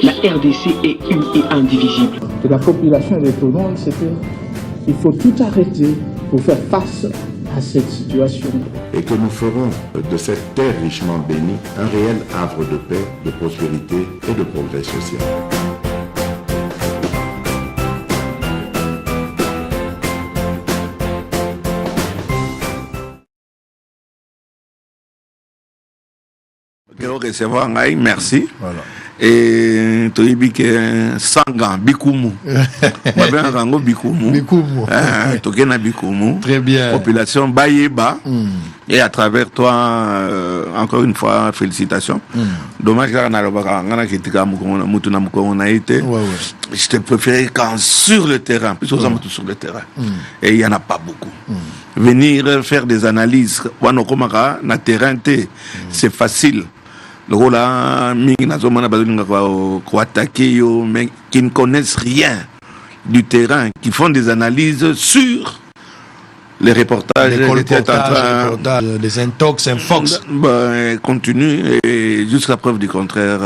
La RDC est une et indivisible. Et la population répondante, c'est qu'il faut tout arrêter pour faire face à cette situation. Et que nous ferons de cette terre richement bénie un réel havre de paix, de prospérité et de progrès social. Recevoir merci. Voilà. Et tu dis que Sanga Bikumu. Bikumu. Bikumu. Tokena Bikumu. Très bien. Population Bayeba. Et à travers toi, encore une fois, félicitations. Dommage que je te préférais quand sur le terrain, plus aux hommes sur le terrain. Et il n'y en a pas beaucoup. Venir faire des analyses, na terrain, c'est facile. Le rôle là, qui ne connaissent rien du terrain, qui font des analyses sur les reportages, des intox, infox. Continue et jusqu'à preuve du contraire,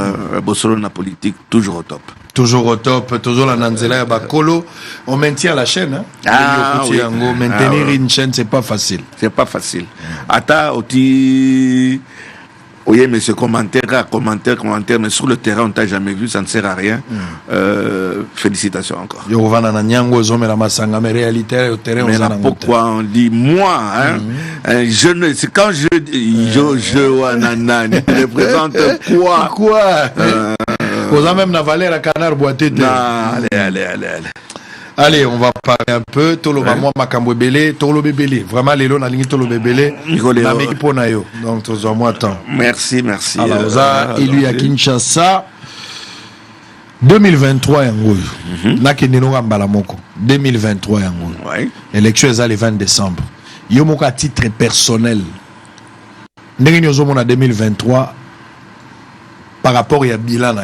Bossolo na politique toujours au top. Toujours au top, toujours la Nanzela et Bakolo. On maintient la chaîne. Hein? Oui. Maintenir une chaîne, c'est pas facile. C'est pas facile. Ata oti. Oui, mais ce commentaire, mais sur le terrain, on t'a jamais vu, ça ne sert à rien. Félicitations encore. Mais pourquoi on dit moi, hein? C'est quand je dis je représente quoi? Quoi? Vous avez même la valeur à canard boité. Allez. Allez, on va parler un peu. Toloba, moi, Makambo Bélé, Tolo Bébélé. Vraiment, les lots, la ligne Tolo Bébélé. Donc, tu as moins de temps. Merci. Alors, ça, il lui a Kinshasa. 2023, Yangoui. Nakendeno Balamoko. 2023, Yangoui. Élection est le 20 décembre. Yomoko à titre personnel. Nengenyozomo en 2023 par rapport à bilan.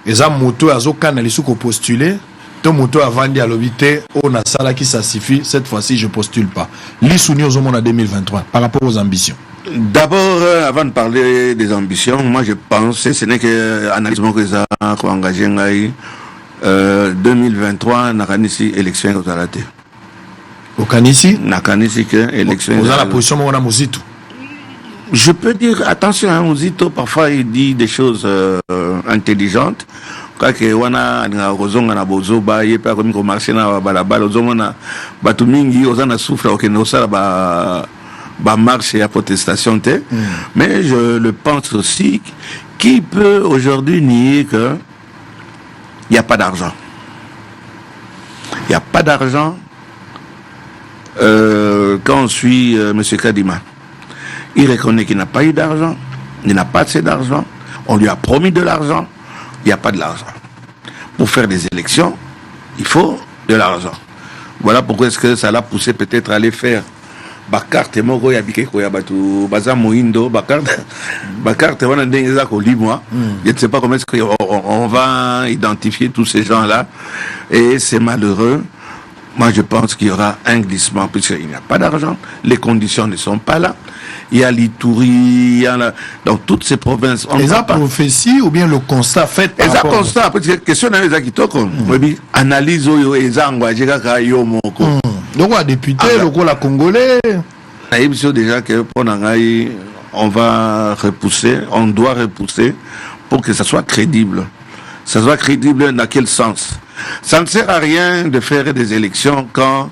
Et ça, moto, Azokan, elle est postulé. Ton moto a vendu à l'obité, on a ça qui ça suffit, cette fois-ci je postule pas. L'Issouni aux hommes en 2023, par rapport aux ambitions. D'abord, avant de parler des ambitions, moi je pense, ce n'est que analyse que ça a engagé 2023, n'a ici élection au Zalate. Au Kanisi? N'a ici que élection. Vous avez la position de Mouzito. Je peux dire, attention, hein, Mouzito, parfois il dit des choses intelligentes. Que wana ngozonga na bozoba yepa komi ko marcher na balabala ozomona batu mingi ozana souffle okeno sala ba marche et protestation mais je le pense aussi qui peut aujourd'hui nier que il y a pas d'argent. Il y a pas d'argent quand on suit monsieur Kadima. Il reconnaît qu'il n'a pas eu d'argent, il n'a pas assez d'argent, on lui a promis de l'argent. Il n'y a pas de l'argent. Pour faire des élections, il faut de l'argent. Voilà pourquoi est-ce que ça l'a poussé peut-être à aller faire Bakarte Moko Yabike Koyabatu, Baza Mohindo, Bakarte Wanandengeza Kolibwa. Je ne sais pas comment est-ce qu'on va identifier tous ces gens-là. Et c'est malheureux. Moi, je pense qu'il y aura un glissement puisqu'il n'y a pas d'argent. Les conditions ne sont pas là. Il y a l'Ituri, il y a dans toutes ces provinces. Les prophéties ou bien le constat fait par rapport... Les constat, parce que question n'a pas été analyse les engagés kayo moko. Le roi député, le roi la congolais. Déjà que pour Nangaï, on va repousser, on doit repousser pour que ça soit crédible. Ça soit crédible dans quel sens? Ça ne sert à rien de faire des élections quand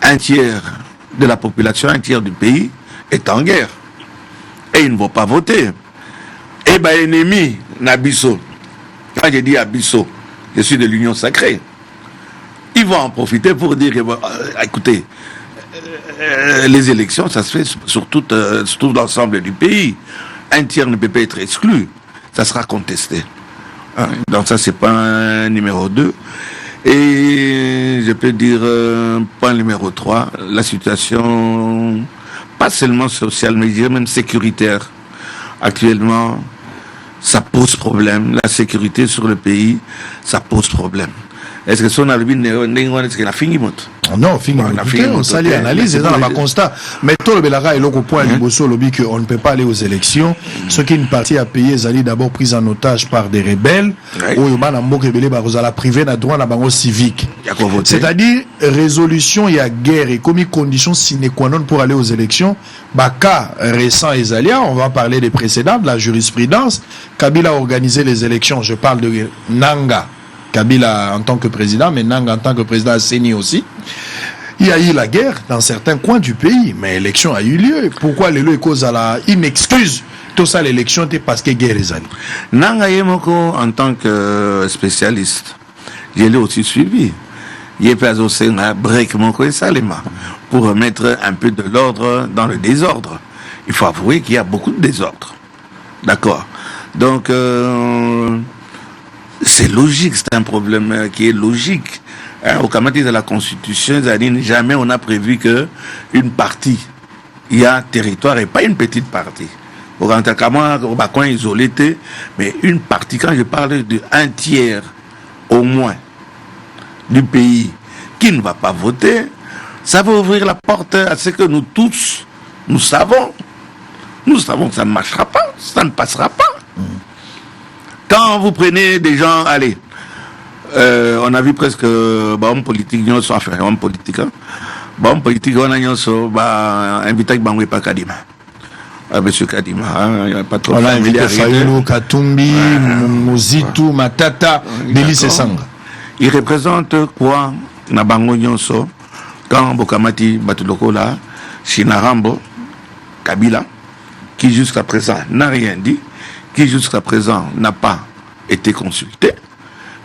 un tiers de la population, un tiers du pays est en guerre. Et ils ne vont pas voter. Et bien, ennemi, Nabiso. Quand je dis Abisso, je suis de l'Union sacrée. Ils vont en profiter pour dire, écoutez, les élections, ça se fait sur tout l'ensemble du pays. Un tiers ne peut pas être exclu. Ça sera contesté. Donc ça, c'est pas un numéro 2. Et je peux dire, point numéro 3, la situation, pas seulement sociale, mais je dirais même sécuritaire. Actuellement, ça pose problème. La sécurité sur le pays, ça pose problème. est-ce que son albine est-ce qu'il a fini moto? Non, on s'allie analyse dans la constat. Mais tout le Belara est là au point liboso lobby qu'on ne peut pas aller aux élections. Ce qui est une partie à payer, Zali d'abord prise en otage par des rebelles. Ou Yoman Ambo rebelle à la privée na droit na bango civique. C'est-à-dire résolution il y a guerre et comme condition sine qua non pour aller aux élections. Baka récent et Zalia, on va parler des précédents de la jurisprudence. Kabila a organisé les élections. Je parle de Nanga. Kabila en tant que président, mais Nanga en tant que président Séni aussi. Il y a eu la guerre dans certains coins du pays, mais l'élection a eu lieu. Pourquoi les lois cause à la inexcuse? Tout ça, l'élection était parce que guerre est allée. Nanga Yemoko, en tant que spécialiste, je l'ai aussi suivi. Il est pas aussi un break Moko et Salema pour remettre un peu de l'ordre dans le désordre. Il faut avouer qu'il y a beaucoup de désordre. D'accord. Donc, c'est logique, c'est un problème qui est logique. Au Kamati de la Constitution, jamais on a prévu qu'une partie, il y a territoire et pas une petite partie. Au Kantakama, au Bakouin isolé, mais une partie, quand je parle d'un tiers au moins du pays qui ne va pas voter, ça va ouvrir la porte à ce que nous tous, nous savons que ça ne marchera pas, ça ne passera pas. Quand vous prenez des gens, allez, on a vu presque homme politique, homme politique, homme politique, on a invité Bangwe Kadima. Monsieur Kadima, il n'y a pas trop de on a invité Fayulu, Katumbi, Mozitu, Matata, Délice Sanga. Il représente quoi, Nabango Nyonso, quand Bokamati Batulokola, Shinarambo, Kabila, qui jusqu'à présent n'a rien dit, qui jusqu'à présent n'a pas été consulté.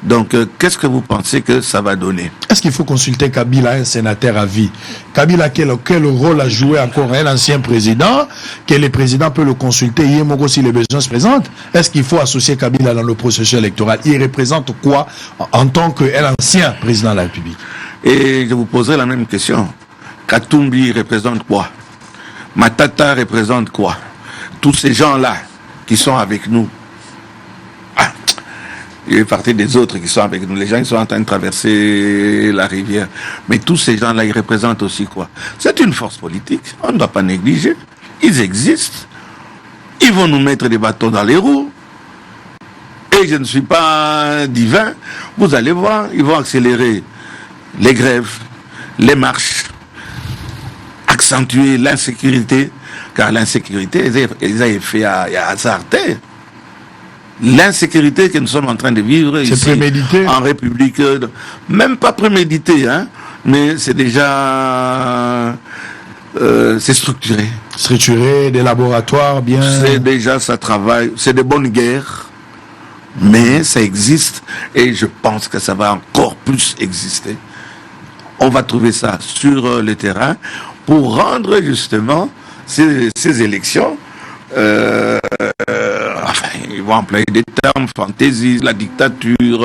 Donc, qu'est-ce que vous pensez que ça va donner? Est-ce qu'il faut consulter Kabila, un sénateur à vie? Kabila, quel rôle a joué encore un ancien président? Que le président peut le consulter, si les besoins se présentent? Est-ce qu'il faut associer Kabila dans le processus électoral? Il représente quoi en tant qu'ancien président de la République? Et je vous poserai la même question. Katumbi représente quoi? Matata représente quoi? Tous ces gens-là qui sont avec nous. Il y a partie des autres qui sont avec nous. Les gens qui sont en train de traverser la rivière. Mais tous ces gens-là, ils représentent aussi quoi? C'est une force politique. On ne doit pas négliger. Ils existent. Ils vont nous mettre des bâtons dans les roues. Et je ne suis pas divin. Vous allez voir, ils vont accélérer les grèves, les marches, accentuer l'insécurité. Car l'insécurité, ils ont fait à hasarder. L'insécurité que nous sommes en train de vivre ici, prémédité. En République, même pas prémédité, hein, mais c'est déjà c'est structuré. Structuré, des laboratoires bien. C'est déjà, ça travaille, c'est de bonnes guerres, mais ça existe et je pense que ça va encore plus exister. On va trouver ça sur le terrain pour rendre justement ces élections. Enfin, ils vont employer des termes, fantaisie, la dictature.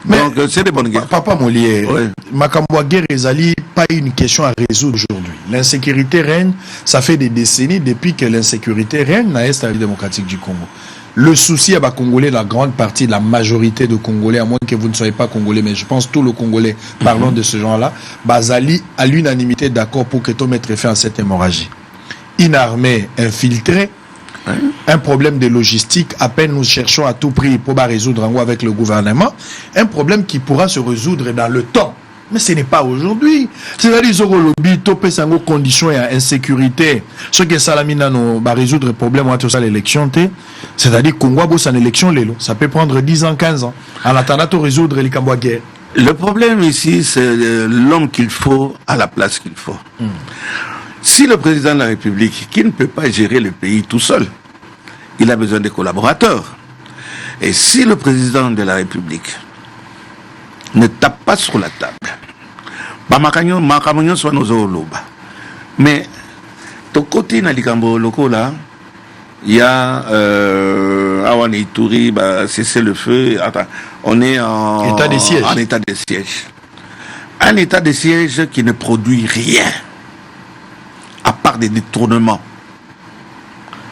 Donc, c'est des bonnes guerres. Papa Molière, Makamboa guerre Ezali, pas une question à résoudre aujourd'hui. L'insécurité règne, ça fait des décennies depuis que l'insécurité règne dans l'Est démocratique du Congo. Le souci à Congolais, la grande partie, la majorité de Congolais, à moins que vous ne soyez pas Congolais, mais je pense tout le Congolais, parlons de ce genre-là, Bazali à l'unanimité d'accord pour que tout mette fin à cette hémorragie. Une armée infiltrée, un problème de logistique, à peine nous cherchons à tout prix pour résoudre en haut avec le gouvernement, un problème qui pourra se résoudre dans le temps. Mais ce n'est pas aujourd'hui. C'est-à-dire qu'ils ont lobby, topé sango conditions et insécurité. Ce que Salamina va résoudre le problème entre ça l'élection, c'est-à-dire Congo bosse en élection lélo. Ça peut prendre 10 ans, 15 ans. En attendant de résoudre les Kamboa guerre. Le problème ici, c'est l'homme qu'il faut à la place qu'il faut. Si le président de la République, qui ne peut pas gérer le pays tout seul, il a besoin de collaborateurs. Et si le président de la République ne tape pas sur la table, mais ton côté dans les locaux là, il y a Awane Ituri, cesser le feu. Attends, on est en état de siège. En état de siège. Un état de siège qui ne produit rien, à part des détournements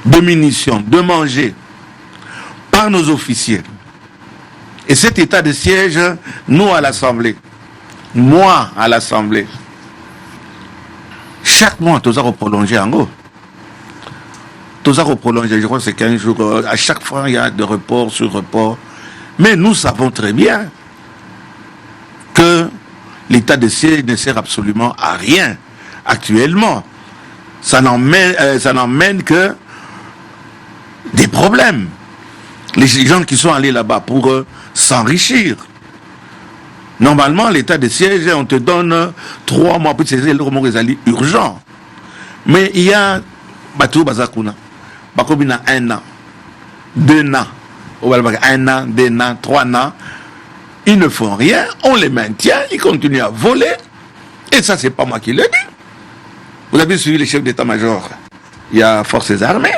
de munitions, de manger, par nos officiers Et cet état de siège, nous à l'Assemblée, moi à l'Assemblée, chaque mois, tous à prolonger en gros. Tous à prolonger, je crois que c'est 15 jours. À chaque fois, il y a de report sur report. Mais nous savons très bien que l'état de siège ne sert absolument à rien actuellement. Ça n'emmène que des problèmes. Les gens qui sont allés là-bas pour s'enrichir. Normalement, l'état de siège, on te donne 3 mois, puis c'est urgent. Mais il y a Batou Bazakuna, Bakobina 1 an, 2 ans, 1 an, 2 ans, 3 ans. Ils ne font rien, on les maintient, ils continuent à voler. Et ça, c'est pas moi qui le dis. Vous avez suivi les chefs d'état-major. Il y a forces armées.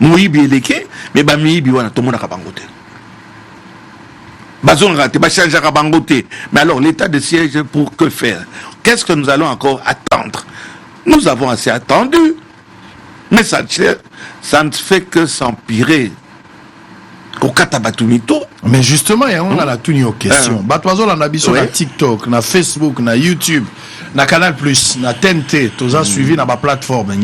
Mouibi et Leke, mais Bamibi, tout le monde a kabangoté. Bazon raté, Bachange a kabangoté. Mais alors, l'état de siège, pour que faire? Qu'est-ce que nous allons encore attendre? Nous avons assez attendu. Mais ça ne fait que s'empirer. Mais justement, on a la tuni aux questions. Batouazo, on a sur TikTok, na Facebook, na YouTube, na Canal+, na TNT, tous a suivi na ma plateforme,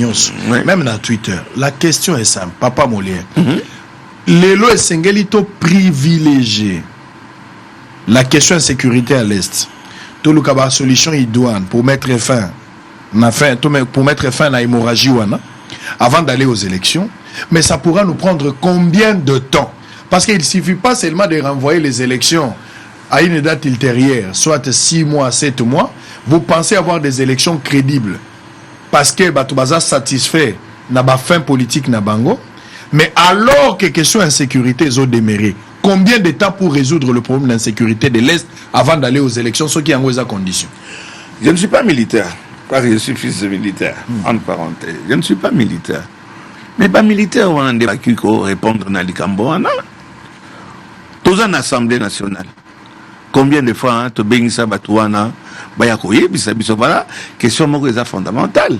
même na Twitter. La question est simple, Papa Molien. L'élo est singelito privilégié. La question de sécurité à l'Est. Tout le cas, solution idoine pour mettre fin à la hémorragie avant d'aller aux élections. Mais ça pourra nous prendre combien de temps? Parce qu'il ne suffit pas seulement de renvoyer les élections à une date ultérieure, soit 6 mois, 7 mois. Vous pensez avoir des élections crédibles parce que Batoubaza satisfait na fin politique na bango. Mais alors que question insécurité ont déméré, combien de temps pour résoudre le problème d'insécurité de l'Est avant d'aller aux élections, ceux qui ont ces conditions? Je ne suis pas militaire, parce que je suis fils de militaire, en parenthèse. Je ne suis pas militaire. Mais pas militaire, on a des vacues qui répondent dans les Camboana. Tous en Assemblée nationale. Combien de fois, tu bénis ça, Batouana, Bayakoye, voilà, question fondamentale.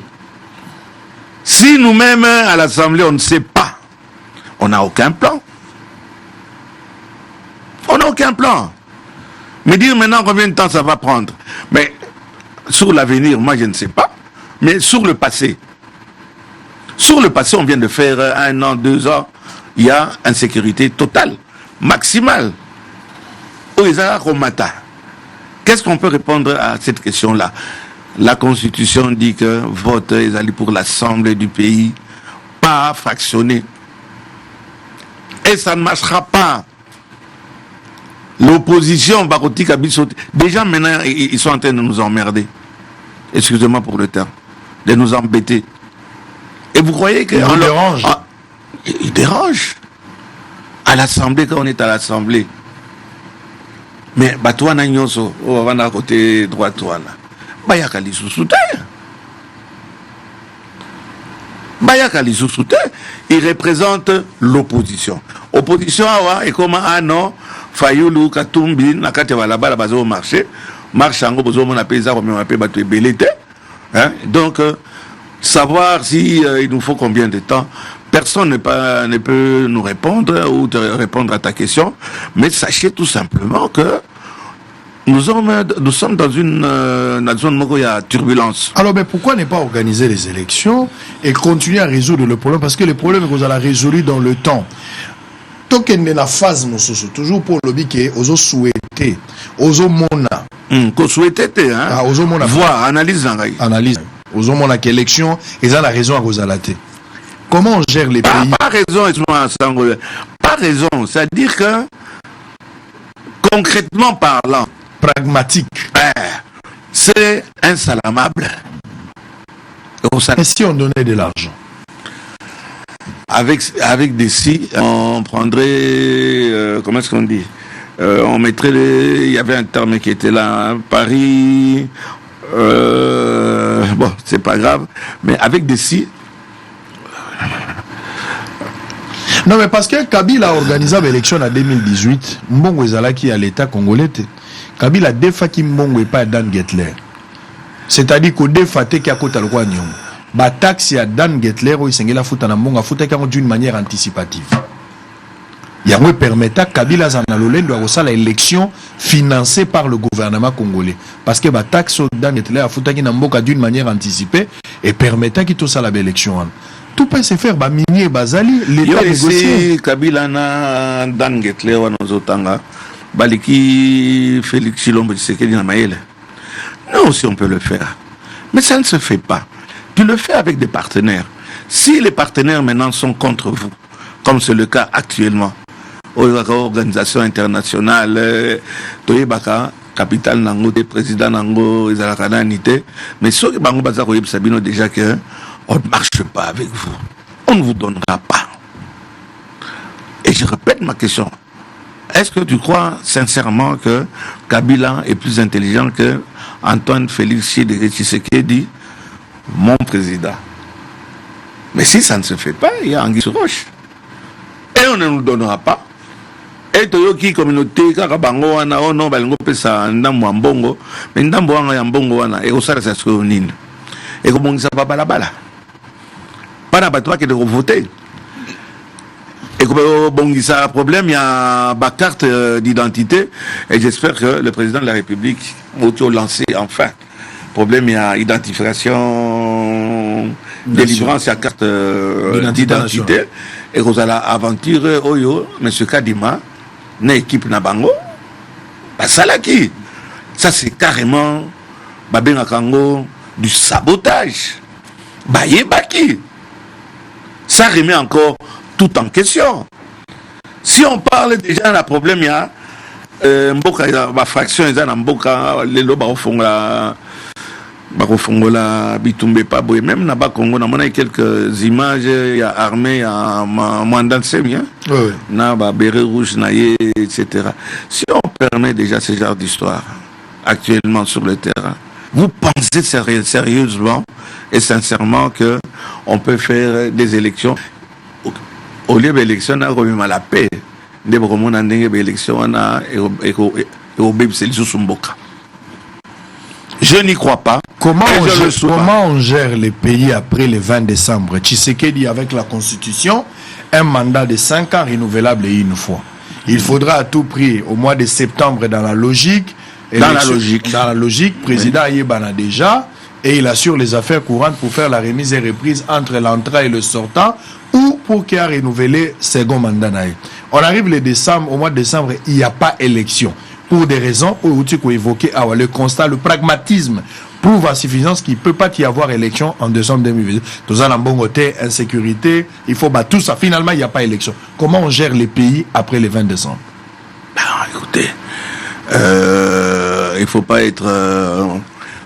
Si nous-mêmes, à l'Assemblée, on ne sait pas, on n'a aucun plan. On n'a aucun plan. Mais dire maintenant combien de temps ça va prendre. Mais sur l'avenir, moi, je ne sais pas. Mais sur le passé, on vient de faire 1 an, 2 ans, il y a insécurité totale, maximale. Qu'est-ce qu'on peut répondre à cette question-là? La Constitution dit que vote est allé pour l'Assemblée du pays, pas fractionné. Et ça ne marchera pas. L'opposition, déjà maintenant, ils sont en train de nous emmerder. Excusez-moi pour le terme. De nous embêter. Et vous croyez que... Ils dérangent. Ils dérangent. À l'Assemblée, quand on est à l'Assemblée. Mais, toi, Nagnoso, on va à côté droit, toi, là. Bayakali sous-souté. Bayakali sous-souté, il représente l'opposition. Opposition, et comment, non, Fayoulou, Katumbi, Nakate, là-bas, la base au marché. Marchango, besoin mon appel, ça, on appelle Batou et Belete. Donc, savoir si il nous faut combien de temps, personne ne peut nous répondre ou te répondre à ta question, mais sachez tout simplement que nous sommes dans une zone où il y a turbulence. Alors, mais pourquoi ne pas organiser les élections et continuer à résoudre le problème? Parce que le problème, vous allez résolu dans le temps. Tant qu'il y a la phase, toujours pour le biquet, aux souhaité, aux mona. Qu'on souhaitait, voir, analyse. Analyse. Aux hommes qui élection, ils ont la raison à Rosalaté. Comment on gère les pays? Pas raison, pas raison. C'est-à-dire que, concrètement parlant, pragmatique, c'est insalamable. Et si on donnait de l'argent? Avec des si, on prendrait, comment est-ce qu'on dit? On mettrait il y avait un terme qui était là, hein, Paris, bon, c'est pas grave, mais avec des si. Non, mais parce que Kabila a organisé l'élection en 2018, Mbongo Ezalaki à l'État congolais. Kabila défa qui Mbongo et pas Dan Getler. C'est-à-dire qu'au défa qui a côté le roi Nyom. Ba taxi à Dan Getler, il s'engage la foute en Mbongo, foute d'une manière anticipative. yango permettra Kabila Zanalolendo a la élection financée par le gouvernement congolais parce que ba taxe dans Etle a futaki na mboka d'une manière anticipée et permettra qu'il tout ça la élection. Tout peut se faire ba minier bazali l'état négocié Kabila na dan Etle wa nozotanga baliki Félix Chilombo Tshisekedi na Mayele. Non, si on peut le faire. Mais ça ne se fait pas. Tu le fais avec des partenaires. Si les partenaires maintenant sont contre vous, comme c'est le cas actuellement, aux organisations internationales, Toyebaka, capitale Nango, des présidents Nango, Izalakananité, mais ceux qui Bango Bazaro Sabino déjà que on ne marche pas avec vous. On ne vous donnera pas. Et je répète ma question. Est-ce que tu crois sincèrement que Kabila est plus intelligent que Antoine Félix Tshisekedi, mon président? Mais si ça ne se fait pas, il y a Anguille sur roche. Et on ne nous donnera pas. Et Toyoki communauté, Karabango, Wana, oh non, Balingo Pesa, Ndambo Ambongo, mais Ndambo Ambongo, Wana, et au Sara Saskonine. Et comment ça va balabala? Pas d'abattoir qui est de voter. Et comme bon, il y a un problème, il y a ma carte d'identité, et j'espère que le président de la République va lancer enfin. Problème, il y a identification, délivrance, il y a carte d'identité, et vous allez aventurer, Oyo, M. Kadima, une équipe Nabango, bah ça là qui? Ça c'est carrément, Babé Kango, du sabotage. Bah yébaki. Ça remet encore tout en question. Si on parle déjà d'un problème, il y a Mboka, la fraction, il y a Mboka, les lobes au fond la Bitumbe Pabo, et même là-bas, Congo, on a quelques images, il y a armée, il y a Mandan Semia, il y a Béré Rouge, Naye, etc. Si on permet déjà ce genre d'histoire actuellement sur le terrain, vous pensez sérieusement et sincèrement qu'on peut faire des élections au lieu d'élections, on a remis à la paix. Je n'y crois pas. Comment on gère les pays après le 20 décembre? Tshisekedi avec la Constitution, un mandat de 5 ans renouvelable et une fois. Il faudra à tout prix, au mois de septembre, dans la logique, président Ayebana déjà, et il assure les affaires courantes pour faire la remise et reprise entre l'entrée et le sortant, ou pour qu'il y ait renouvelé second mandat. On arrive au mois de décembre, il n'y a pas élection. Pour des raisons, pour évoquer le constat, le pragmatisme prouve à suffisance qu'il ne peut pas y avoir élection en décembre 2020. Tout ça, côté insécurité, il faut battre tout ça. Finalement, il n'y a pas élection. Comment on gère les pays après le 20 décembre? Écoutez, il ne faut pas être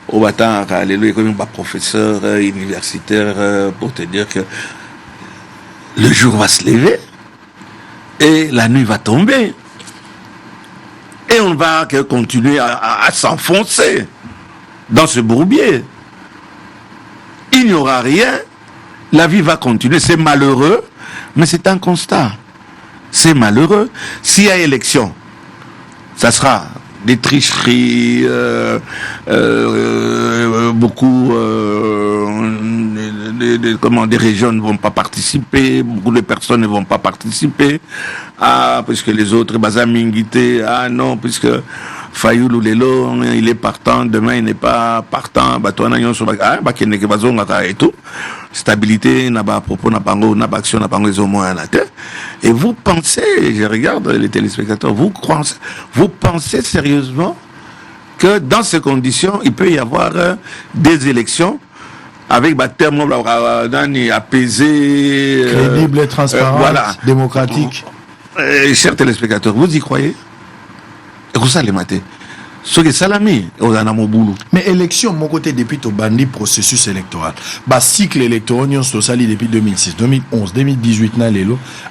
au bâtard, comme un professeur universitaire pour te dire que le jour va se lever et la nuit va tomber. Et on va continuer à s'enfoncer dans ce bourbier. Il n'y aura rien. La vie va continuer. C'est malheureux, mais c'est un constat. C'est malheureux. S'il y a élection, ça sera des tricheries, beaucoup des régions ne vont pas participer, beaucoup de personnes ne vont pas participer. Ah, puisque les autres, Bazamingité, ah non, puisque Fayoulou Lelo, il est partant, demain il n'est pas partant, et tout. Stabilité, n'a pas à propos, n'a pas action, n'a pas les hommes à la tête. Et vous pensez, je regarde les téléspectateurs, vous pensez sérieusement que dans ces conditions, il peut y avoir des élections avec des termes apaisés, crédibles, transparents, démocratiques. Chers téléspectateurs, vous y croyez? Et vous allez mater. Ce qui est salami, on a mon boulot. Mais élection, mon côté, depuis le bandit processus électoral, cycle électoral, on se sali depuis 2006, 2011, 2018,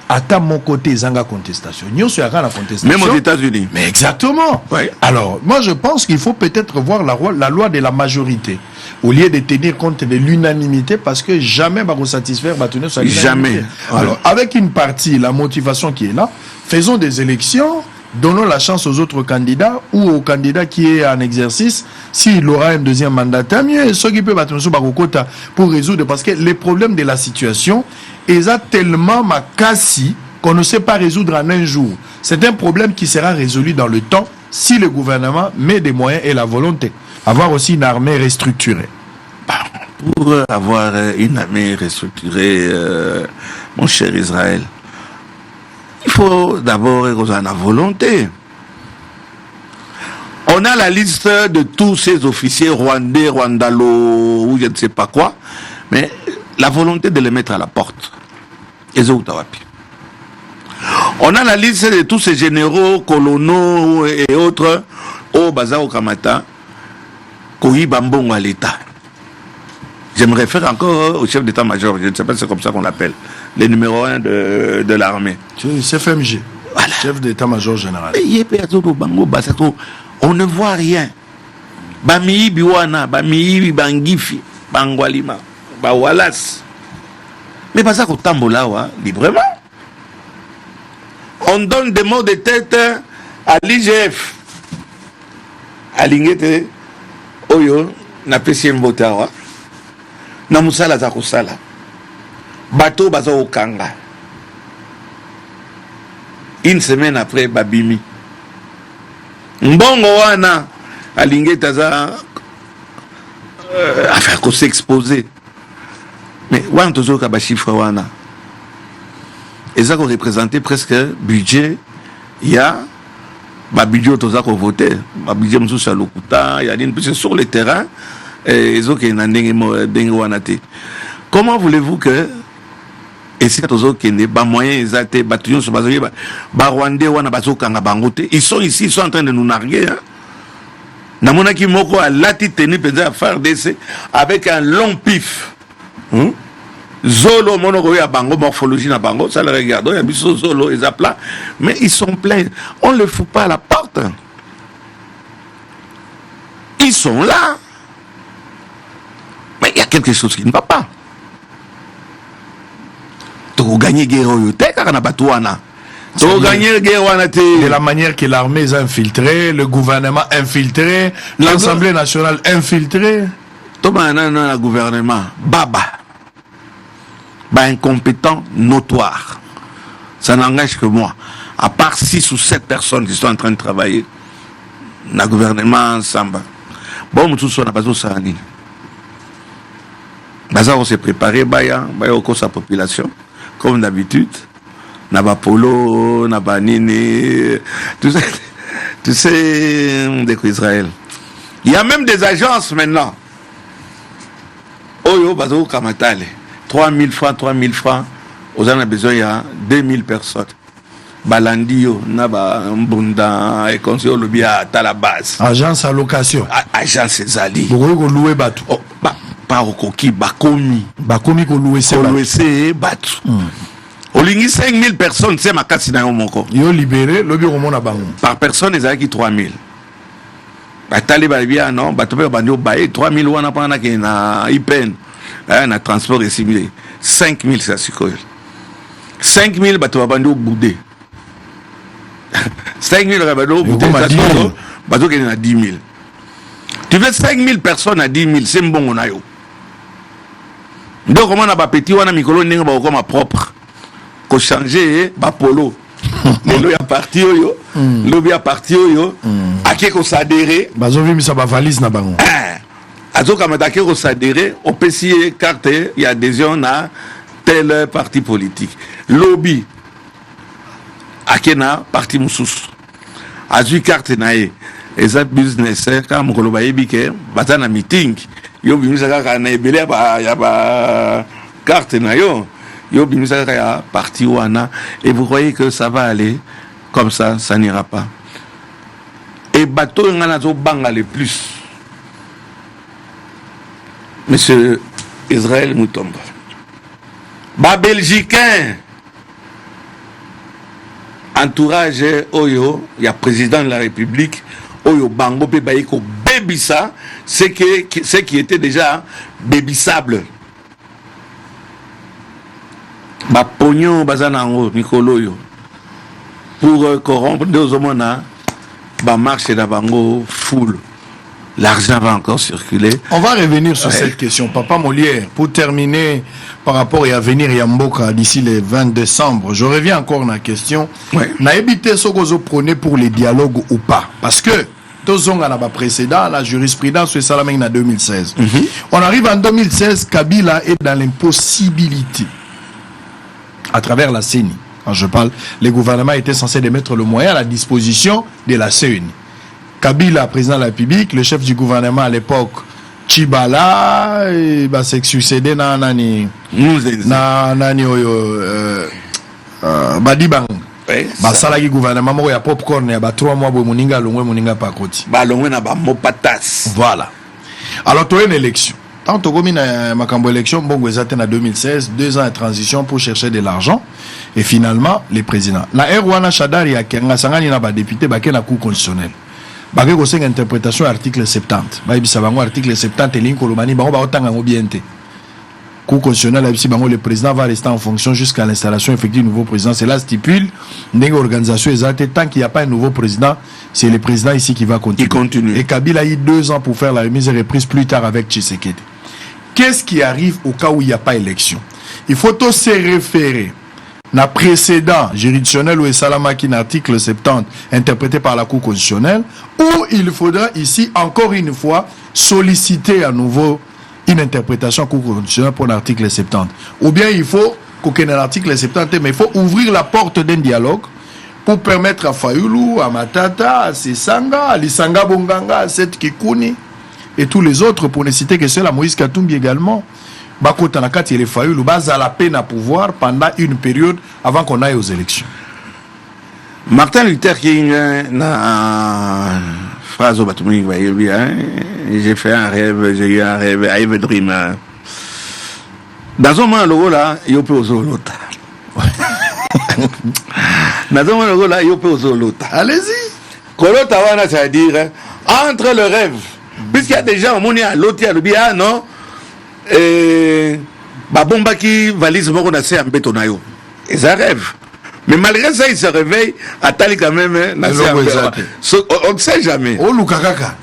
à mon côté, ils ont la contestation. Nous sommes la contestation. Même aux États-Unis. Mais exactement. Ouais. Alors, moi, je pense qu'il faut peut-être voir la loi de la majorité, au lieu de tenir compte de l'unanimité, parce que jamais va satisfaire, jamais. Alors, avec une partie, la motivation qui est là, faisons des élections. Donnons la chance aux autres candidats ou au candidat qui est en exercice, s'il aura un deuxième mandat, tant mieux. Ceux qui peuvent attendre pour résoudre, parce que les problèmes de la situation, ils ont tellement ma cassi qu'on ne sait pas résoudre en un jour. C'est un problème qui sera résolu dans le temps si le gouvernement met des moyens et la volonté. Avoir aussi une armée restructurée. Pour avoir une armée restructurée, mon cher Israël, il faut d'abord avoir la volonté. On a la liste de tous ces officiers rwandais, rwandalo, ou je ne sais pas quoi, mais la volonté de les mettre à la porte. On a la liste de tous ces généraux, colonels et autres, au Baza au Kamata, Koyi Bambon à l'État. Je me réfère encore au chef d'état-major, je ne sais pas si c'est comme ça qu'on l'appelle, le numéro 1 de l'armée. C'est FMG, voilà. Chef d'état-major général. On ne voit rien. Bamiyi Biwana, Bamiyi Bangifi, Bangwalima, Bawalas. Mais pas ça qu'on tambola librement. On donne des mots de tête à l'IGF. À l'Ingete, Oyo, na pesi mbotawa. Na musala za kusala. Bateau baza okanga. Une semaine après, Babimi. Mbongo wana, à l'Ingete za affaire qu'on s'exposer. Mais wana tozo ka ba chiffre wana. Et ça qu'on représentait presque budget, il y a ma budget toza qu'on votait, ma budget msou sur l'okuta, il y a une puisque sur le terrain et ils ont qu'il dengue wanate. Comment voulez-vous que et c'est tozo qui n'est pas moyen exacté bataillon sur bazoye ba rwandais wana bazo kanga bangote, ils sont ici, ils sont en train de nous narguer hein. Namona ki moko a lati tenu penza faire d'essai avec un long pif. Zolo monoko ya bango morphologie na bango ça le regarde il y a biso zolo et zapla mais ils sont pleins, on le fout pas à la porte, ils sont là mais il y a quelque chose qui ne va pas. To gagner guerre au te kana batouana to gagner guerre wana te de la manière que l'armée est infiltrée, le gouvernement infiltré, l'Assemblée nationale infiltrée. To banana le gouvernement baba incompétent notoire. Ça n'engage que moi. À part 6 ou 7 personnes qui sont en train de travailler, le gouvernement ensemble. Bon, tout ça n'a pas ça. On s'est préparé, au sa population, comme d'habitude. N'a pas polo, n'a pas nini, tout ça, Israël. Il y a même des agences maintenant. Oyo, bazo kamatale. 3000 francs, aux en a besoin, il y a 2000 personnes. Balandio, Naba, Mbunda, et conseil au lobby à Talabas. Agence à location. Agence Zali. Vous louez Batou. Pas au coquille, Bakomi. Bakomi, vous louez c'est Batou. Au ligne 5000 personnes, c'est ma cassina au moko. Yo libéré, le bureau mon abango. Par personne, ils ont qui 3000. Batali Balbia, non, Batopé Bandio Baye, 3000 wana pana qui na IPN. Un transport est simulé. 5000 c'est à Sukoyol. 5000 bateaux abandonnés au boudé. 5000 abandonnés au boudé. Bateau qui est à 10 000. Tu veux 5000 personnes à 10 000, c'est bon on a eu. Donc comment on a pas petit, on a micro n'est pas comme propre. Qu'on changer ba polo. Le ya parti yo. Le ya parti yo. À qui qu'on s'adhérer. Bazo vi mi sa ba valise na bango. Azoka madake au s'adhérer au PCA carte il y a adhésion à tel parti politique. Lobby akena parti mususu. Azu carte nae. Eza business ka mokolo ba yebike batana meeting. Yo bimisa ka na ebele ba ya ba carte na yo. Yo bimisa ka ya parti wana et vous croyez que ça va aller comme ça n'ira pas. Et bateau ngana zo banga le plus. Monsieur Israël Moutomba. Bas Belgicain. Entourage Oyo, il y a président de la République, Oyo Bango Pebaïko Bébissa, ce qui était déjà bébissable. Bas Pognon Bazanango, Nicoloyo. Pour corrompre deux hommes, bas marche d'Abango full. l'argent va encore circuler. On va revenir sur cette question. Papa Molière, pour terminer par rapport à venir Yamboka d'ici le 20 décembre, je reviens encore à la question. N'a évité ce que vous prenez pour les dialogues ou pas? Parce que, tous on a précédent, la jurisprudence sur Salameng en 2016. On arrive en 2016, Kabila est dans l'impossibilité, à travers la CENI. Quand je parle, le gouvernement était censé de mettre le moyen à la disposition de la CENI. Kabila, président de la République, le chef du gouvernement à l'époque, Chibala, va se succéder dans Nani Badibang. Basalaki gouvernement moko ya popcorn ya ba 3 mois bo moninga longwe moninga pakoti. Ba longwe na ba mopatas. Voilà. Alors toi une élection. Tant to gomi na makambo élection bongo ezate na 2016, 2 ans de transition pour chercher de l'argent et finalement les présidents. La Erwana Shadari ya kenga sangani na ba député ba na cour constitutionnelle. Ba ke ko senga interprétation article 70. Ba ibisa bango article 70 linko lomani bango ba otanga ngo bienté. Cour constitutionnelle, le président va rester en fonction jusqu'à l'installation effective du nouveau président. Cela stipule une organisation exacte. Tant qu'il n'y a pas un nouveau président, c'est le président ici qui va continuer. Et Kabila a eu 2 ans pour faire la remise et reprise plus tard avec Tshisekedi. Qu'est-ce qui arrive au cas où il n'y a pas élection? Il faut tous se référer à précédent juridictionnel ou Salamaki article 70 interprété par la Cour constitutionnelle, où il faudra ici encore une fois solliciter à nouveau une interprétation constitutionnelle pour l'article 70. Ou bien il faut qu'aucun l'article 70, mais il faut ouvrir la porte d'un dialogue pour permettre à Fayoulou, à Matata, à Sesanga, à Lisanga Bonganga, à Seth Kikouni et tous les autres, pour ne citer que ceux-là, Moïse Katumbi également, Bako Tanakati et les Fayoulou, base à la peine à pouvoir pendant une période avant qu'on aille aux élections. Martin Luther King na phrase au Batumik, j'ai fait un rêve, j'ai eu un rêve, I have a dream. Dans un moment là, il y a peu l'autre. Dans un moment là, il y a peu l'autre. Allez-y. Kolota wana, ça veut dire entre le rêve, puisqu'il y a des gens, on est à l'autre, il y a le bien, non? Et Babomba qui valise mon assez en bétonayo. Et ça rêve. Mais malgré ça, il se réveille, attali quand même, on ne sait jamais. Oh, Lukakaka.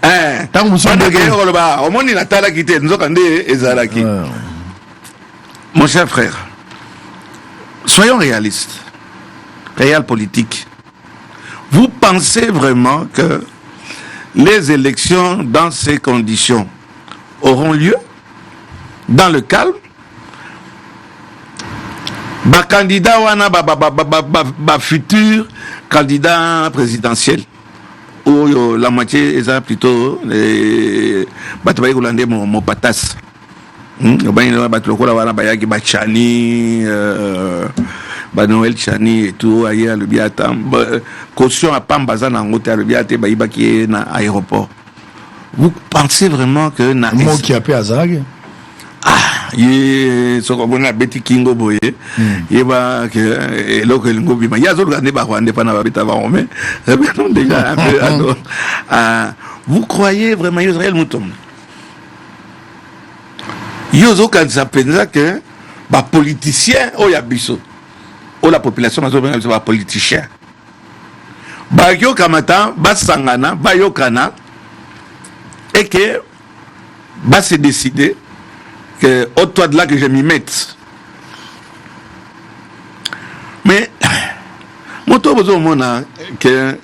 Mon cher frère, soyons réalistes, réel politique. Vous pensez vraiment que les élections dans ces conditions auront lieu dans le calme? Candidat wana futur candidat présidentiel ou la moitié est plutôt les mon patas Chani Noël Chani et tout ailleurs le biatam caution à Pambaza na ngote le biate baïba qui est na aéroport. Vous pensez vraiment que na mot qui a fait Azag? Il so ko bona beti kingo boye yeba que loko lingo bima ya zo gande ba rwande pa na ba beta ba rome déjà un peu alors vous croyez vraiment Israël Moutom yozo quand ça pensa que ba politicien o ya biso o la population mazo ba politicien ba yo kamata ba sangana ba yokana et que ba se décider que au toi de là que je m'y mette. Mais mon tour besoin mona que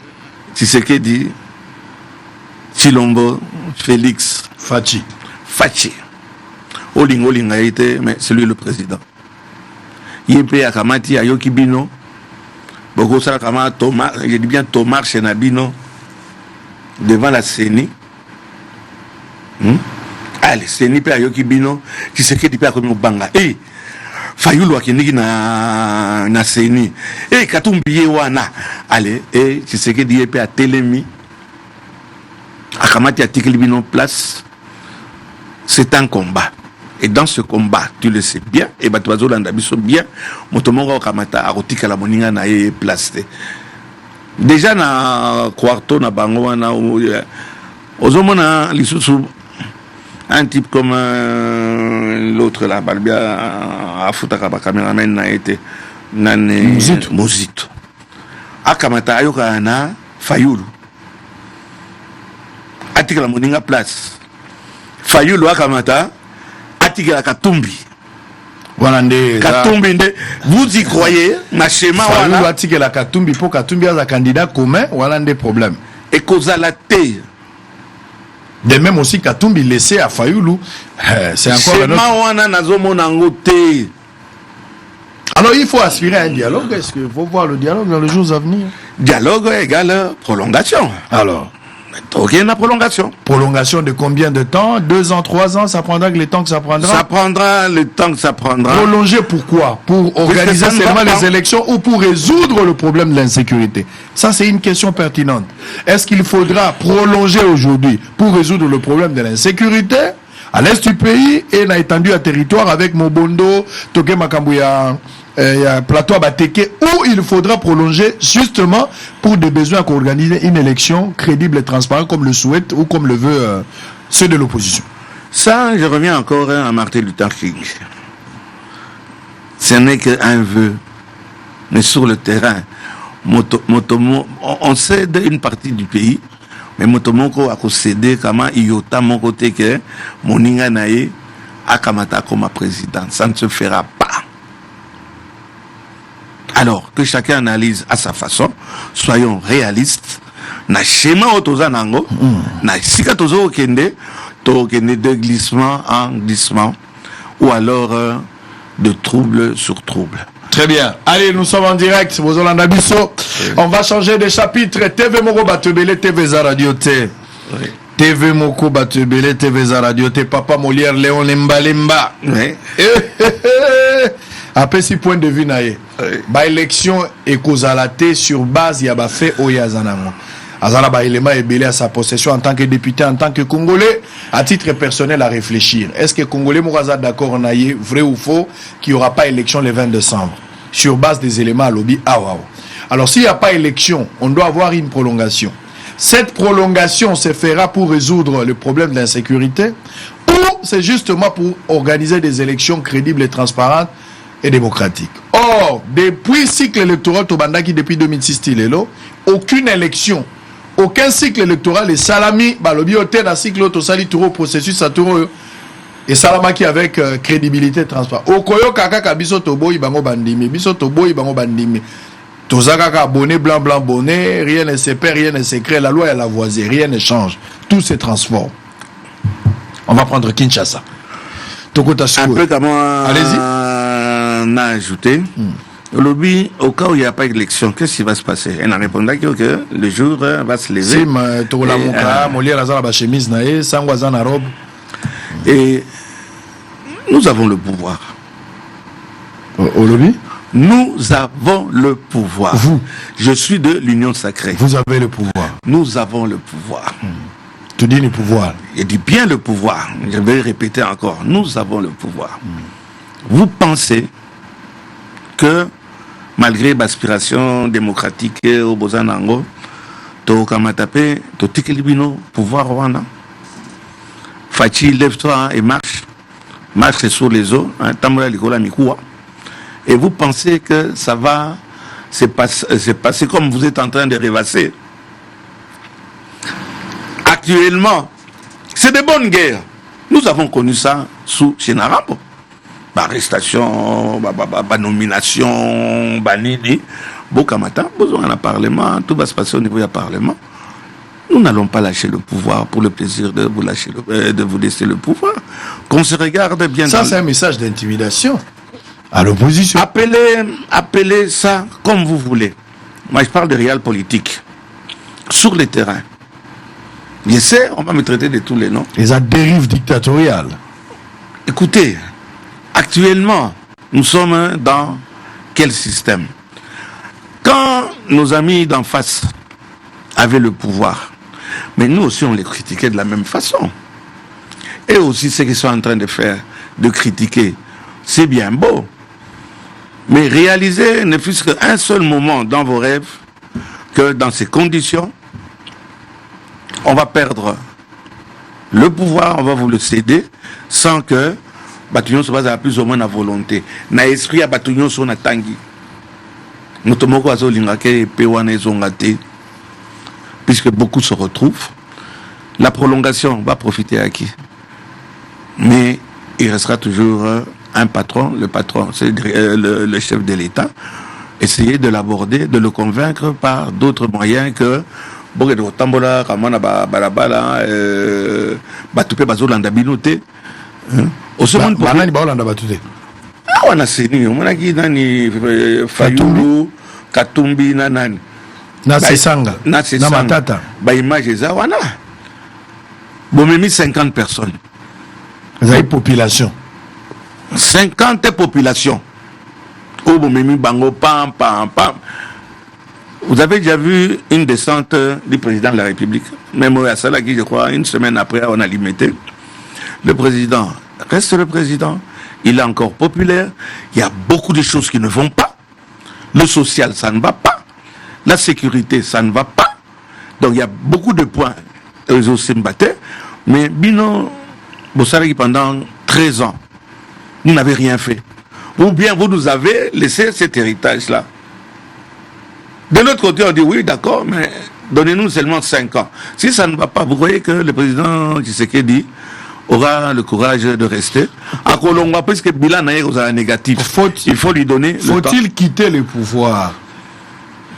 Tshisekedi, Chilombo, Félix, Fachi, Oling a été, mais c'est lui le président. Yépe Akamati Ayoki Bino, Bogosa Kama Thomas, je dis bien Thomas Chenabino, devant la CENI. Allez, c'est ni pas Ayoki Bino, qui se dit pas comme Banga. Eh, Fayoulou a qui na CENI. Eh, Katumbiye wana. Allez, eh, tu sais que dit à Télémi. Akamati article Bino place. C'est un combat. Et dans ce combat, tu le sais bien, et Batuazo Landabiso bien, Motomoro Kamata, Arotika la Moninga na place. Déjà na quarto na bango wana ozomona lisusu un type comme l'autre là, Balbia Afutaka caméraman n'a été Mozito. Akamata Ayoka na Fayoulou. atikala moninga place Fayulu akamata atikala Katumbi. Voilà Katumbi nde vous y croyez na schéma Fayulu wana atikala Katumbi pour Katumbi as un candidat commun voilà des problèmes. et kozala te De même aussi Katumbi laissé à Fayulu c'est encore un autre. schéma wana nazomona ngo te. Alors il faut aspirer à un dialogue. Est-ce qu'il faut voir le dialogue dans les jours à venir? Dialogue égale prolongation. Alors, Ok, une prolongation. prolongation de combien de temps? 2 ans, 3 ans? Ça prendra que le temps que ça prendra? Ça prendra le temps que ça prendra. Prolonger pourquoi? Pour organiser ça ne seulement va pas. les élections ou pour résoudre le problème de l'insécurité? Ça, c'est une question pertinente. Est-ce qu'il faudra prolonger aujourd'hui pour résoudre le problème de l'insécurité à l'est du pays et n'a étendu à territoire avec Mobondo, Toke Makambouya, Plateau Abateke, ou il faudra prolonger justement pour des besoins qu'on organise une élection crédible et transparente comme le souhaite ou comme le veut ceux de l'opposition? Ça, je reviens encore à Martin Luther King. Ce n'est qu'un vœu. Mais sur le terrain, on cède une partie du pays, mais Motomoko a cédé comment Iota mon côté que Moninga Naye a Kamata comme président. Ça ne se fera pas. Alors que chacun analyse à sa façon, soyons réalistes. Na schéma otozanango, na sika tozo okende, to okende de glissement en glissement, ou alors de trouble sur trouble. Très bien. Allez, nous sommes en direct. Bozolanda Bisso. On va changer de chapitre. TV Moko Batebele, TV za Radio T. TV Moko Batebele, TV za Radio T. Papa Molière, Léon Lemba Lemba. Après 6 points de vue naïe. Ba élection et causalité sur base yaba fait oyazanango. Azana ba élément est belé à sa possession en tant que député, en tant que Congolais, à titre personnel à réfléchir. Est-ce que Congolais Mouraza d'accord naïe, vrai ou faux, qu'il n'y aura pas élection le 20 décembre sur base des éléments à lobby? Alors s'il n'y a pas élection, on doit avoir une prolongation. Cette prolongation se fera pour résoudre le problème de l'insécurité ou c'est justement pour organiser des élections crédibles et transparentes et démocratiques. Or, depuis le cycle électoral Tobandaki depuis 2006, aucune élection, aucun cycle électoral, les salami, balobi oté na cycle autosali touro processus à touro et salamaki avec crédibilité et transparence. Okoyo kaka kabiso toboyi bango bandimi, biso toboyi bango bandimi. Tozaka bonnet blanc blanc bonnet, rien ne se perd, rien ne se crée, la loi est la voisine, rien ne change, tout se transforme. On va prendre Kinshasa. Un peu comme allez-y. On a ajouté. Le lobby, au cas où il n'y a pas d'élection, qu'est-ce qui va se passer? Elle a répondu que le jour va se lever. Et nous avons le pouvoir. Au lobby? Nous avons le pouvoir. Vous? Je suis de l'Union Sacrée. Vous avez le pouvoir. Nous avons le pouvoir. Tu dis le pouvoir. Je dis bien le pouvoir. Je vais le répéter encore. Nous avons le pouvoir. Vous pensez que malgré l'aspiration démocratique au Bozanango, to kamatape, to tikelibino, pouvoir wana. Fachi, lève-toi et marche. Marche sur les eaux. Tamura likola mikoua. Et vous pensez que ça va se passer comme vous êtes en train de rêvasser. Actuellement, c'est des bonnes guerres. Nous avons connu ça sous Chénarambo. Arrestation, nomination, banini. Bokamata, besoin d'un parlement, tout va se passer au niveau du parlement. Nous n'allons pas lâcher le pouvoir pour le plaisir de vous lâcher de vous laisser le pouvoir. Qu'on se regarde bien. Ça, c'est un message d'intimidation à l'opposition. Appelez ça comme vous voulez. Moi, je parle de réel politique. Sur le terrain. Je sais, on va me traiter de tous les noms. Les dérives dictatoriales. Écoutez, actuellement, nous sommes dans quel système? Quand nos amis d'en face avaient le pouvoir, mais nous aussi on les critiquait de la même façon. Et aussi ce qu'ils sont en train de faire, de critiquer, c'est bien beau. Mais réalisez, ne fût-ce qu'un seul moment dans vos rêves, que dans ces conditions, on va perdre le pouvoir, on va vous le céder, sans que Batouillon se base à plus ou moins à volonté. Na esprit à Batouillon son atangi. Nous tomons quoi sur l'ingake pewane zongate, puisque beaucoup se retrouvent La prolongation va profiter à qui? Mais il restera toujours un patron. Le patron, c'est le chef de l'État. Essayer de l'aborder, de le convaincre par d'autres moyens que tambola kamana balabala batupe bazolanda binote au second banani baolanda batute on a seni on a qui nani Fayulu Katumbi nanani na Sesanga na Matata ba image za wana bomemi 50 personnes la population 50 populations au bomemi bango pam pam pam. Vous avez déjà vu une descente du président de la République, même à Salaki, je crois, une semaine après, on a limité. Le président reste le président, il est encore populaire, il y a beaucoup de choses qui ne vont pas. Le social, ça ne va pas. La sécurité, ça ne va pas. Donc il y a beaucoup de points réseau Simbaté, mais Bino Bossaraki, pendant 13 ans, vous n'avez rien fait. Ou bien vous nous avez laissé cet héritage-là. De l'autre côté, on dit oui, d'accord, mais donnez-nous seulement 5 ans. Si ça ne va pas, vous voyez que le président Tshisekedi aura le courage de rester. À Kolongwa, puisque le bilan est négatif, il faut lui donner le temps. Faut-il quitter le pouvoir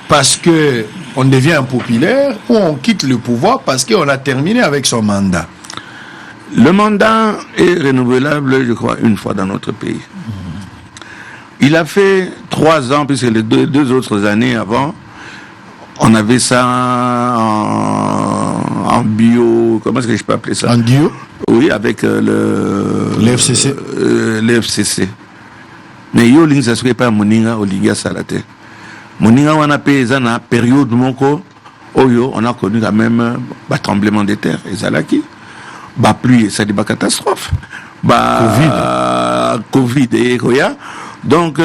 parce qu'on devient impopulaire ou on quitte le pouvoir parce qu'on a terminé avec son mandat? Le mandat est renouvelable, je crois, une fois dans notre pays. Il a fait 3 ans, puisque les deux autres années avant, on avait ça en bio, comment est-ce que je peux appeler ça? En bio? Oui, avec l'FCC. L'FCC. Mais yo ling ça serait pas moninga oliga salate. Moninga wana pe na période moko oyo on a connu quand même tremblement de terre et zalaki. Pluie, ça dit catastrophe. Covid et Koya. Donc,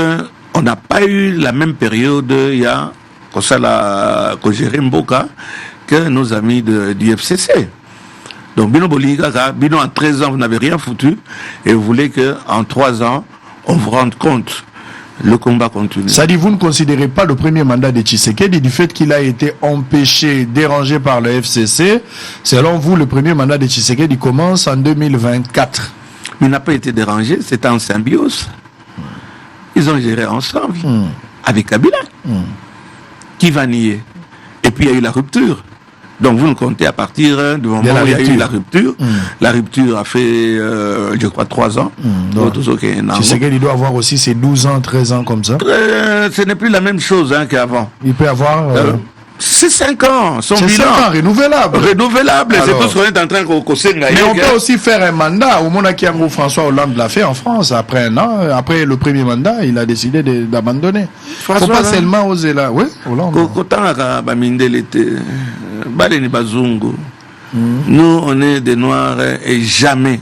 on n'a pas eu la même période, il y a, comme ça, que gérer Mboka, que nos amis du FCC. Donc, Bino Boliga, Bino en 13 ans, vous n'avez rien foutu, et vous voulez qu'en 3 ans, on vous rende compte. Le combat continue. Ça dit, vous ne considérez pas le premier mandat de Tshisekedi du fait qu'il a été empêché, dérangé par le FCC. Selon vous, le premier mandat de Tshisekedi commence en 2024. Mais il n'a pas été dérangé, c'était en symbiose. Ils ont géré ensemble, avec Kabila. Qui va nier? Et puis il y a eu la rupture. Donc vous nous comptez à partir du moment où il y a eu la rupture. La rupture a fait, je crois, 3 ans. Tshisekedi doit avoir aussi ses 12 ans, 13 ans comme ça. Ce n'est plus la même chose qu'avant. Il peut avoir... C'est 5 ans, son bilan. 5 ans, renouvelable. Renouvelable, c'est tout ce qu'on est en train de... Mais on peut aussi faire un mandat. Au moment où François Hollande l'a fait en France, après un an, après le premier mandat, il a décidé d'abandonner. Il ne faut pas seulement oser là. Oui, Hollande. Nous, on est des Noirs et jamais,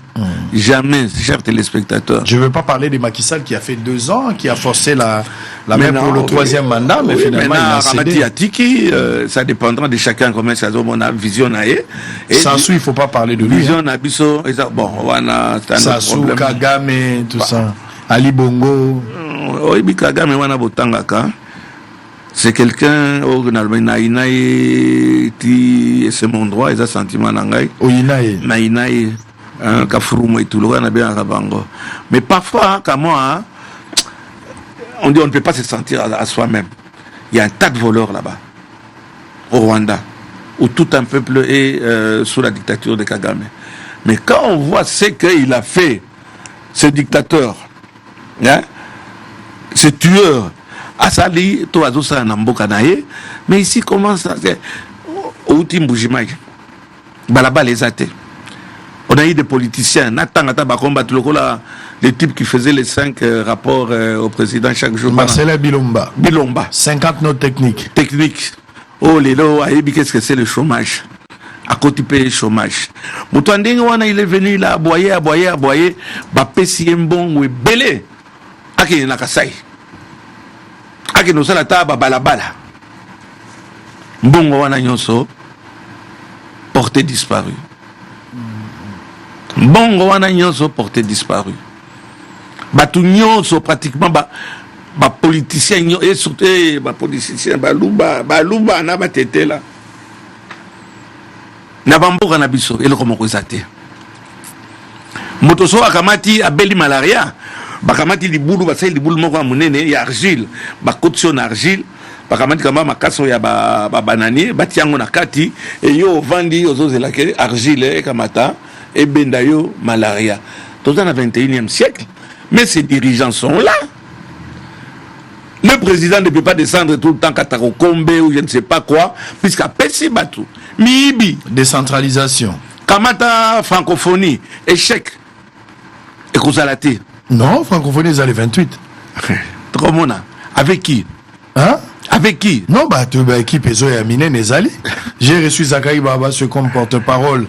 chers téléspectateurs. Je ne veux pas parler de Macky Sall qui a fait 2 ans, qui a forcé la main pour le 3e mandat, mais finalement, il a cédé. Atiki, ça dépendra de chacun comment ça a vision. Sassou, il ne faut pas parler de lui. Vision Abisso, bon, voilà, c'est un Sassou, Kagame, tout ça. Ali Bongo. Oui, Kagame, wana botangaka. C'est quelqu'un au Naïnaï qui c'est mon droit, et ça sentiment nangai. Naïnaï, Kafouroum et tout le monde bien à Rabango. Mais parfois, comme moi, on dit on ne peut pas se sentir à soi-même. Il y a un tas de voleurs là-bas, au Rwanda, où tout un peuple est sous la dictature de Kagame. Mais quand on voit ce qu'il a fait, ce dictateur, hein, ce tueur, Asali, toi, Azosa, Namboka, mais ici, comment ça c'est Outim Boujimai, Balaba les athées. On a eu des politiciens, les types qui faisaient les 5 rapports au président chaque jour. Marcela Bilomba. 50 notes techniques. Oh, les lots, qu'est-ce que c'est le chômage? À côté du chômage. Moutouanding, il est venu là, aboyer, Bapesi Mbong, ou Belé. Aki Nakasai. Aki nous la table balabala. Mbongo wana nyonso porté disparu. Mbongo wana nyonso porté disparu. Batu nyonso pratiquement ba politiciens et surtout ba politiciens baluba na batete là. na bamboka na biso eloko moko eza te moto so akamati abeli malaria bakamati libulu basali libulu moko ya monene ya argile bakoti na argile bakamati kama makaso ya banani bati yango na kati eyo ovandi ozozela ke argile ekamata ebenda yo malaria toza na 21e siècle mais ces dirigeants sont là. Le président ne peut pas descendre tout le temps Katako Kombe ou je ne sais pas quoi, puisqu'à Pessi Batou, Mibi. Décentralisation. Kamata francophonie, échec. Et Kouzalati. Non, francophonie, ils allaient 28. Trop mona. Avec qui? Hein? Avec qui? Non, qui Peso et Amine Nezali. J'ai reçu Zakaï Baba, ce comme porte-parole.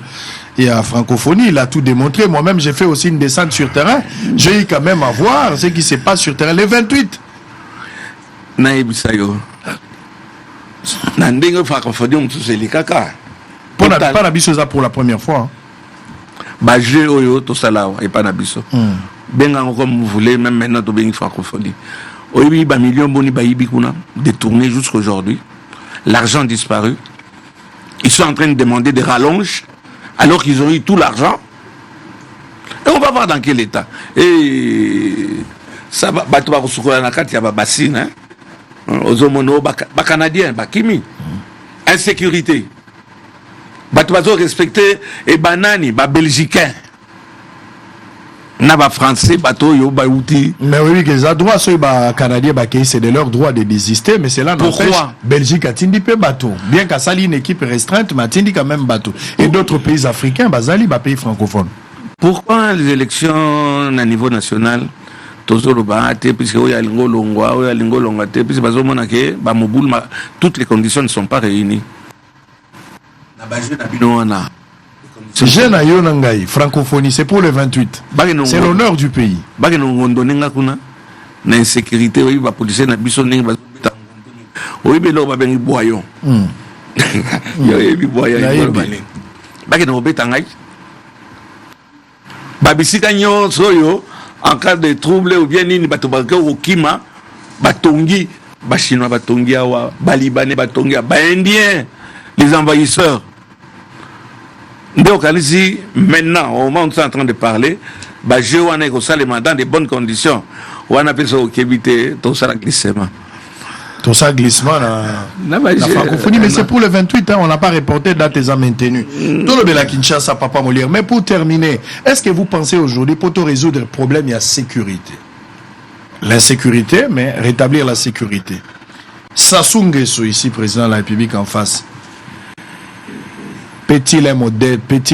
Et à francophonie, il a tout démontré. Moi-même, j'ai fait aussi une descente sur terrain. J'ai eu quand même à voir ce qui se passe sur terrain. Les 28. Naïbisayo. Nandingo francophonie, on se les caca. Pas nabiso ça pour la première fois. Bah, j'ai oyo, tout ça là, et pas nabiso. Bien, comme vous voulez, même maintenant, tu bien francophonie. Oui, bah, millions boni baïbi kuna, détournés jusqu'à aujourd'hui. L'argent disparu. Ils sont en train de demander des rallonges, alors qu'ils ont eu tout l'argent. Et on va voir dans quel état. Et ça va, bah, tu vas recevoir la carte, il y a ma bassine, hein. Aux homono, bah, canadiens, bah, kimi. Insécurité. Bah, tu vas respecter, et banani, bah, belgicain. N'a pas français, bateau, yo, bah, outil. Mais oui, que ça droit, ceux canadiens, c'est de leur droit de désister, mais c'est là, pourquoi? Belgique a tindi peu bateau. Bien qu'à sali une équipe restreinte, mais a tindi quand même bateau. Et d'autres pays africains, bazali, bah, pays francophones. Pourquoi les élections à niveau national, puisque toutes les conditions ne sont pas réunies. Francophonie, c'est pour le 28. C'est l'honneur du pays. L'insécurité, oui, la police n'a pas sonné. Oui, mais là, on va venir boyon. En cas de trouble ou bien ni batobaka au kima batongi ba chinois batongi awa ba libanais batongi ba indien les envahisseurs donc ici maintenant au moment où on est en train de parler ba je wana ko salema dans de bonnes conditions wana peso au kebité tout ça glissement la francophonie, mais c'est pour le 28, hein, on n'a pas reporté, date est maintenue. Tout le la Kinshasa, Papa Molière. Mais pour terminer, est-ce que vous pensez aujourd'hui, pour te résoudre le problème, il y a sécurité? L'insécurité, mais rétablir la sécurité. Sassou Nguesso, ici, président de la République en face. Peut-il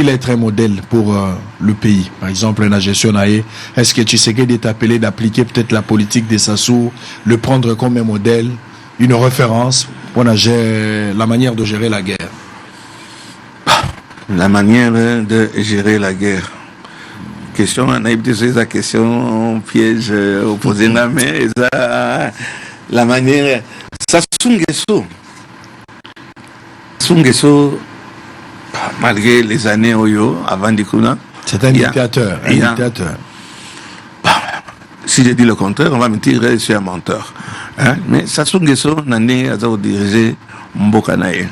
être un modèle pour le pays? Par exemple, la gestion AE, est-ce que Tshisekedi est appelé d'appliquer peut-être la politique de Sassou, le prendre comme un modèle? Une référence pour la manière de gérer la guerre. La manière de gérer la guerre. Question, on a été la question piège opposé la mais la manière. Sassou Nguesso, malgré les années Oyo, avant Dikuna. C'est un dictateur. Si je dis le contraire, on va me dire que je suis un menteur. Hein? Mais Sassou Nguesso n'a pas dirigé Mboka Naye.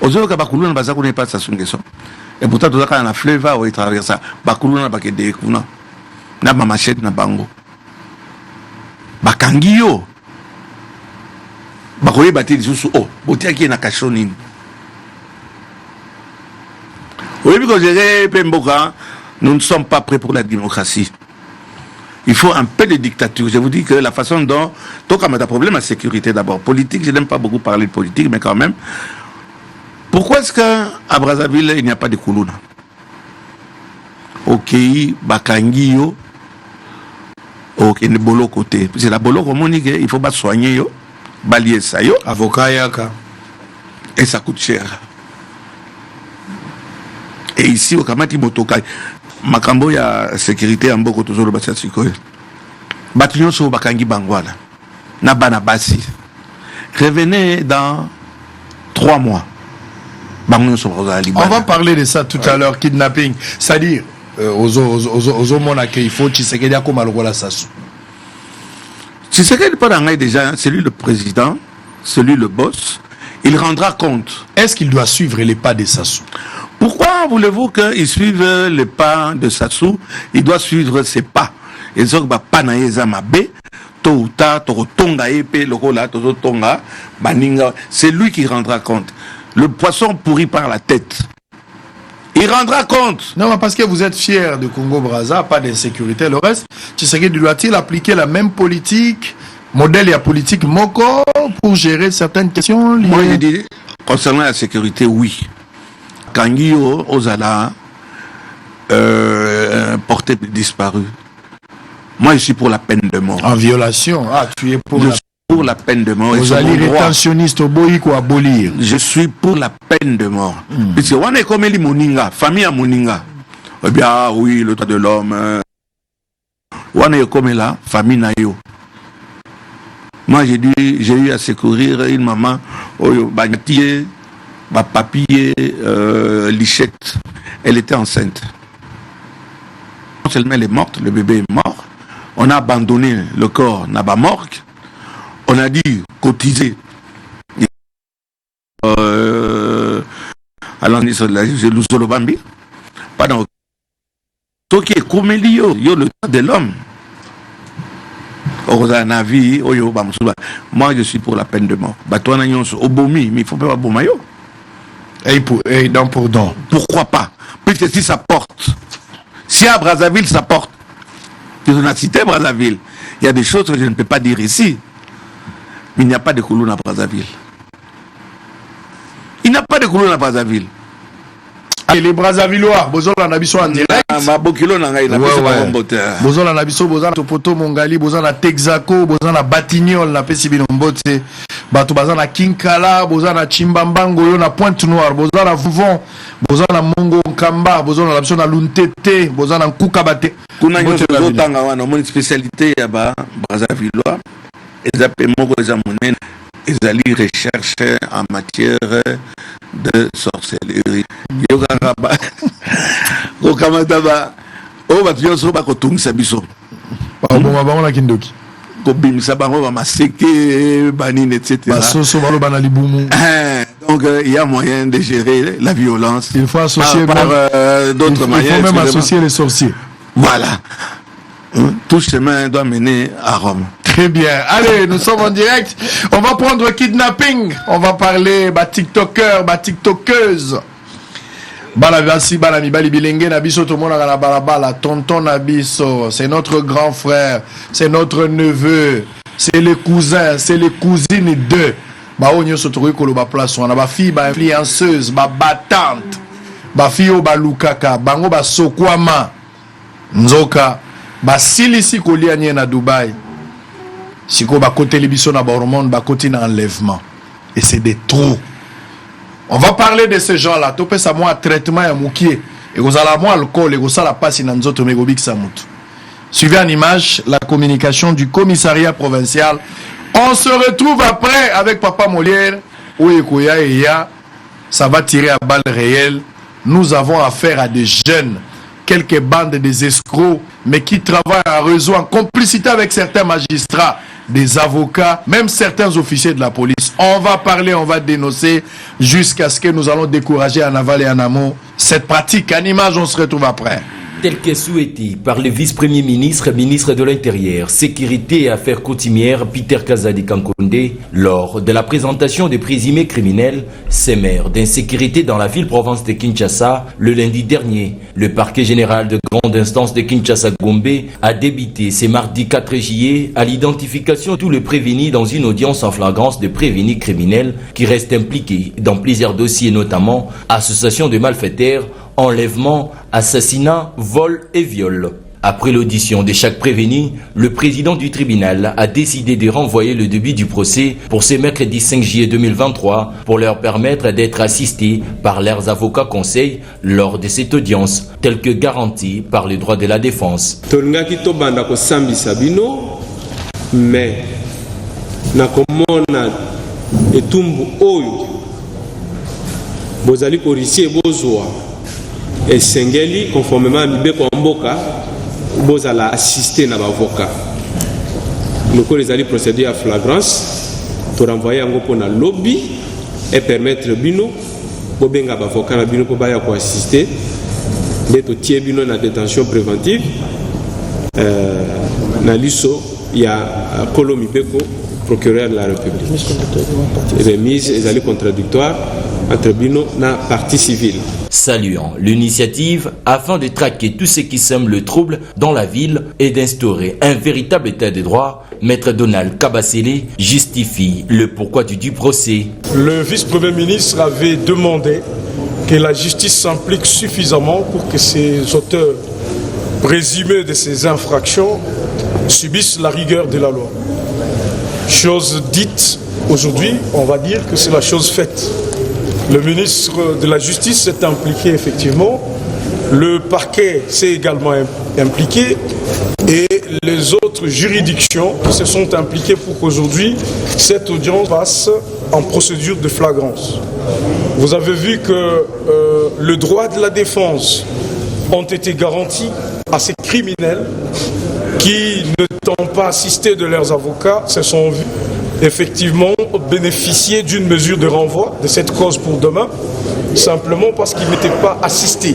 Aujourd'hui, Bakulu n'a pas Sassou Nguesso. Et pourtant, tout ça, la fleuve va traverser ça. Bakulu n'a pas de Dekuna. N'a pas machette, n'a pas bango. Bakangio. Bakoye bâti des sous oh. Botia qui est na cachonine. Oui, parce que Mboka, nous ne sommes pas prêts pour la démocratie. Il faut un peu de dictature. Je vous dis que la façon dont... Toi, quand tu as problème à sécurité d'abord. Politique, je n'aime pas beaucoup parler de politique, mais quand même. Pourquoi est-ce qu'à Brazzaville, il n'y a pas de Koulouna? Ok, Bakangio, ok, ne bolo côté. C'est la bolo comme il faut pas soigner, yo, balier ça, yo. Avocat, yaka. Et ça coûte cher. Et ici, au Kamati Motokai, Makambo ya sécurité en beaucoup toujours le bâtiment sikoye. Bâtiment sur Bakangi Bangwala. Nabana Bassi. Revenez dans 3 mois. On va parler de ça tout à l'heure, kidnapping. C'est-à-dire, aux hommes il faut Tshisekedi comme Alogola Sassou. Tshisekedi pas dans déjà, c'est lui le président, c'est lui le boss. il rendra compte. Est-ce qu'il doit suivre les pas de Sassou? Pourquoi voulez-vous qu'il suive les pas de Sassou? Il doit suivre ses pas. Et donc, pas na yezamabe, tôt ou tard, tonga épée, le rôle là, tonga, baninga. C'est lui qui rendra compte. Le poisson pourri par la tête. Il rendra compte. Non, parce que vous êtes fier de Congo-Brazza, pas d'insécurité. Le reste, Tshisekedi doit-il appliquer la même politique, modèle et la politique Moko, pour gérer certaines questions liées... Moi, je dis, concernant la sécurité, oui. Kangio, Ozala, porté disparu. Moi, je suis pour la peine de mort. En violation. Ah, tu es pour pour la peine de mort. Vous allez rétentionniste au boïk ou abolir. Je suis pour la peine de mort. Puisque on est comme les Moninga, famille à Moninga. Eh bien, oui, le droit de l'homme. On est comme là, famille Nayo. Moi, j'ai eu à secourir une maman, Bagatier, papier, Lichette. Elle était enceinte. Non seulement elle est morte, le bébé est mort. On a abandonné le corps, n'a pas mort. On a dit cotiser. Alors, c'est l'Ouzolobambi. Pardon. Ce qui est comme le droit de l'homme. Moi, je suis pour la peine de mort. Mais il faut pas Bomayo. Et donc pour donc. Pourquoi pas? Puisque si ça porte. Si à Brazzaville, ça porte. On a cité Brazzaville. Il y a des choses que je ne peux pas dire ici. Mais il n'y a pas de Kouloun à Brazzaville. Il n'y a pas de Kouloun à Brazzaville. Et les Brazzavillois, Bozol en Abisso en direct. Bozol en Abisso, Bozol en Topoto Mongali, Bozol en Texaco, Bozol en Batignol, na Pesibinombote, Bato Bazan à Kinkala, Bozol en Chimbambango, Yon à Pointe-Noire, Bozol en Vouvon, Bozol en Mongo Kamba, Bozol en Abson à Luntete, Bozol en Koukabate. Kuna yon zotanga wana, mon spécialité ya ba Brazzavillois, ezapé moko ezamonen, ezali recherche en matière de sorcellerie. Yogaraba. Kokamataba. O batyo ba kotungisa biso. Ba bon la kindoki. Kobimisa bango ba maseke banine etc. Ba soso balo bana libumu. Donc il y a moyen de gérer la violence. Il faut associer par d'autres manières. Il faut même associer les sorciers. Voilà. Tout chemin doit mener à Rome. Très bien. Allez, nous sommes en direct. On va prendre kidnapping. On va parler TikToker, TikTokeuse. Balavasi, Balami, Bali Bilenge, Nabiso, tout le monde a la tonton Nabiso. C'est notre grand frère. C'est notre neveu. C'est les cousins. C'est les cousines d'eux. On a place. On a ma fille, ma influenceuse, ma battante. Ma fille, ma lukaka. Bango, ma sokwama. Nzoka. Ma silisi kolianye na Dubaï. Si on va côté l'émission na Bormond, va côté l'enlèvement. Et c'est des trous. On va parler de ces gens-là. Topé ça moi traitement ya moukié. Et vous allez moi alcool et vous allez passer dans notre mégobik samut. Suivez en image la communication du commissariat provincial. On se retrouve après avec Papa Molière. Ouékouya et Ya. Ça va tirer à balles réelles. Nous avons affaire à des jeunes. Quelques bandes des escrocs, mais qui travaillent en réseau, en complicité avec certains magistrats, des avocats, même certains officiers de la police. On va parler, on va dénoncer, jusqu'à ce que nous allons décourager en aval et en amont cette pratique. En image, on se retrouve après. Tel que souhaité par le vice-premier ministre, ministre de l'Intérieur, Sécurité et Affaires coutumières, Peter Kazadi Kankonde, lors de la présentation des présumés criminels, sémères d'insécurité dans la ville-province de Kinshasa, le lundi dernier, le parquet général de grande instance de Kinshasa-Gombe a débité ce mardi 4 juillet à l'identification de tous les prévenus dans une audience en flagrance de prévenus criminels qui restent impliqués dans plusieurs dossiers, notamment association de malfaiteurs, enlèvement, assassinat, vol et viol. Après l'audition de chaque prévenu, le président du tribunal a décidé de renvoyer le début du procès pour ce mercredi 5 juillet 2023 pour leur permettre d'être assistés par leurs avocats conseils lors de cette audience, telle que garantie par les droits de la défense. Mais nakomona etumbu oyo bozali policier bozwa et sengeli conformément à mibeko mboka bozala assister na avocat loko les ali procéder à flagrance to renvoyer yango pona lobby et permettre bino bobenga bavocat na bino po baya ko assister beto tie bino na détention préventive na liso ya Kolomi Beko procureur de la République remise ezali contradictoire entre bino na partie civile. Saluant l'initiative afin de traquer tout ce qui sème le trouble dans la ville et d'instaurer un véritable état de droit, Maître Donald Kabasele justifie le pourquoi du procès. Le vice-premier ministre avait demandé que la justice s'implique suffisamment pour que ces auteurs présumés de ces infractions subissent la rigueur de la loi. Chose dite aujourd'hui, on va dire que c'est la chose faite. Le ministre de la Justice s'est impliqué effectivement, le parquet s'est également impliqué et les autres juridictions qui se sont impliquées pour qu'aujourd'hui cette audience passe en procédure de flagrance. Vous avez vu que le droit de la défense ont été garantis à ces criminels qui, ne n'étant pas assistés de leurs avocats, se sont vus effectivement bénéficier d'une mesure de renvoi de cette cause pour demain, simplement parce qu'ils n'étaient pas assistés,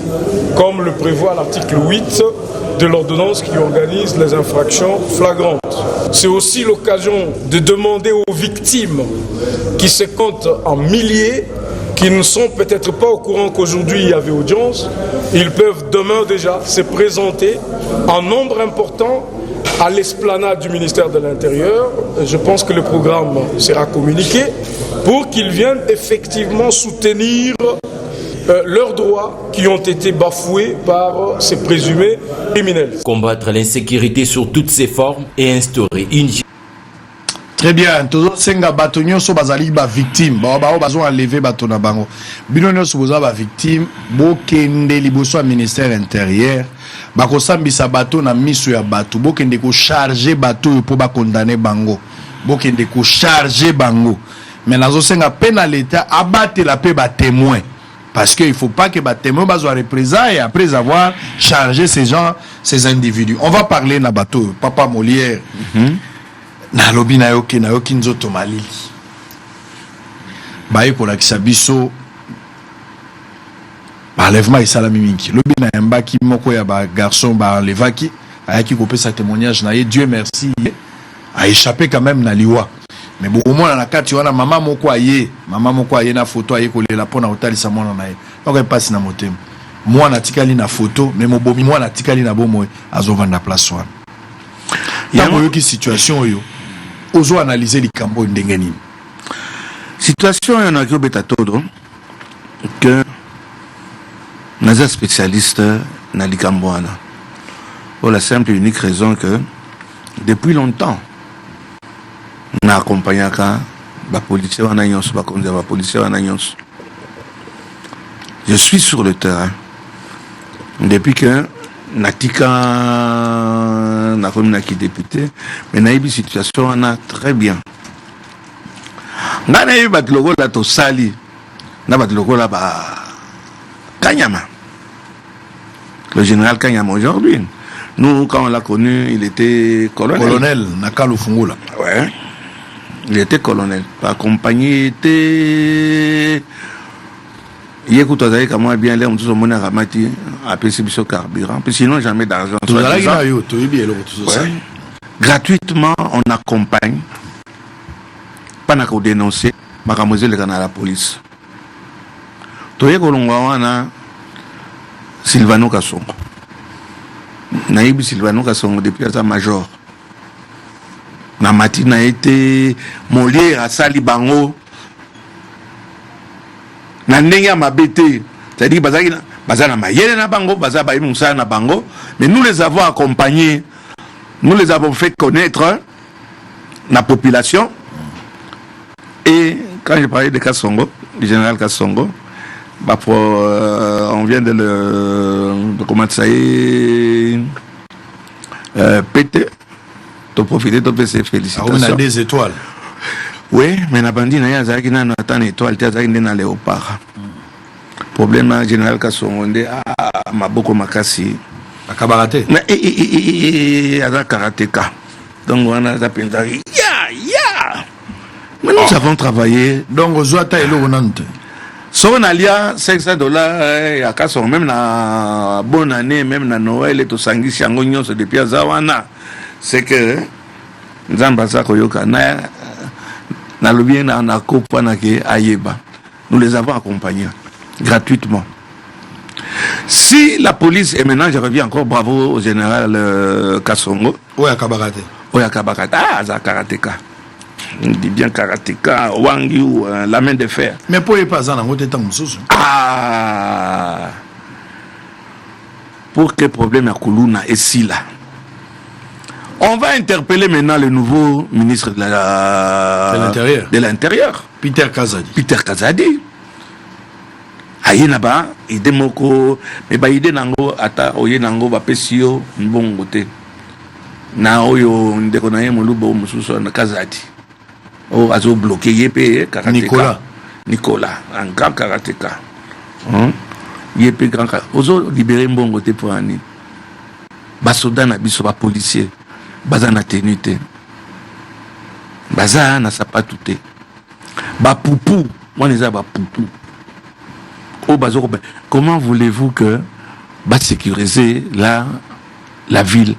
comme le prévoit l'article 8 de l'ordonnance qui organise les infractions flagrantes. C'est aussi l'occasion de demander aux victimes qui se comptent en milliers, qui ne sont peut-être pas au courant qu'aujourd'hui il y avait audience, ils peuvent demain déjà se présenter en nombre important à l'esplanade du ministère de l'Intérieur. Je pense que le programme sera communiqué pour qu'ils viennent effectivement soutenir leurs droits qui ont été bafoués par ces présumés criminels. Combattre l'insécurité sur toutes ses formes et instaurer une... Très bien, toujours senga bato nyonso bazali ba victime, ba bazo enlever bato na bango. Bino nyonso boza ba victime, bokende liboso ya ministère intérieur, bako sambisa bato na miso ya bato, bokende ko charger bato po ba condamner bango. Bokende ko charger bango. Mais nazo senga peine à l'état abattre la paix ba témoin. Parce qu'il ne faut pas que les témoins soient représailles après avoir chargé ces gens, ces individus. On va parler na bato, Papa Molière. Na lobi na yoki nzoto malili baye ko lakisa biso ba enlèvement esalami mingi lobi na yambaki moko ya ba garçon ba enlevaki ayaki kopesa témoignage na ye, Dieu merci a échappé quand même na liwa. Mais bon, au moins na kati wana maman moko aye na photo aye kolela pona otalisa mwana na ye donc passe na motema mwana tikali na photo mais mobomi mwana tikali na bomo azovanda place wana ya moyoki situation oyo ozo analyser likambo ndenge nini situation yana ki obeta todo que naza spécialiste na likambo wana pour la simple et unique raison que depuis longtemps na accompagnaka ba policier wana nyonso ba konza ba policier wana nyonso. Je suis sur le terrain depuis que natika na commune qui député mais naïbi situation on a très bien ngana yi batloko la to sali na batloko la ba Kanyama, le général Kanyama aujourd'hui. Nous quand on l'a connu il était colonel Nakalo Fungula. Ouais, il était colonel, accompagné était il écoute comment bien l'air tout le monde a ramati à PCBSO carburant puis sinon jamais d'argent gratuitement on accompagne pas n'a qu'au dénoncer mademoiselle le canal la police toye kolongwa wana Silvano Kasongo naïbi Silvano Kasongo depuis à sa major na matina été Molière à Sali Bango na ndenge mabete c'est-à-dire bazana mayele na bango baza ba imusa na bango mais nous les avons accompagnés, nous les avons fait connaître la population. Et quand je parlais de Kasongo, du général Kasongo, bah on vient de comment ça y est péter to profiter de ces félicitations. On a des étoiles. Oui, mais na bandi na yaza ki na atane étoile tia zaki na léopard. Problème na général Kasongo nde maboko makasi akabarate. Na aza karateka. Donc on a za penza ya Mais nous avons travaillé. Donc, Zoata et l'Onante. Si on a $500, à Kasson, même na bonne année, même na Noël, et tout sangi, si on a depuis Zawana, c'est que Zambasa Koyoka, na lobby na coupe na ke Ayeba. Nous les avons accompagnés gratuitement. Si la police, et maintenant je reviens encore, bravo au général Kassongo. Oui, à Kabarate. Oui, à Kabarate. Ah, ça karatéka. On dit bien karatéka, Wangi ou la main de fer. Mais pour pas ça, on a temps. Ah, pour quel problème à Koulouna et Sila. On va interpeller maintenant le nouveau ministre de l'Intérieur. Peter Kazadi. Peter Kazadi. Ayenaba, ide moko, mais ba ide nango ata oye nango ba pesio mbongo te. Na oyo ndeko na ye molubo mususu na Kazadi. O azo bloqué yep karateka. Nicolas, un grand karatéka. Yep grand karatéka. Ozo libérer mbongo te pour ani. Ba soda na biso ba policier. Baza na tenue te. Baza na sapatu te. Ba poupou, moi les a ba poupou. Comment voulez-vous que va sécuriser la ville?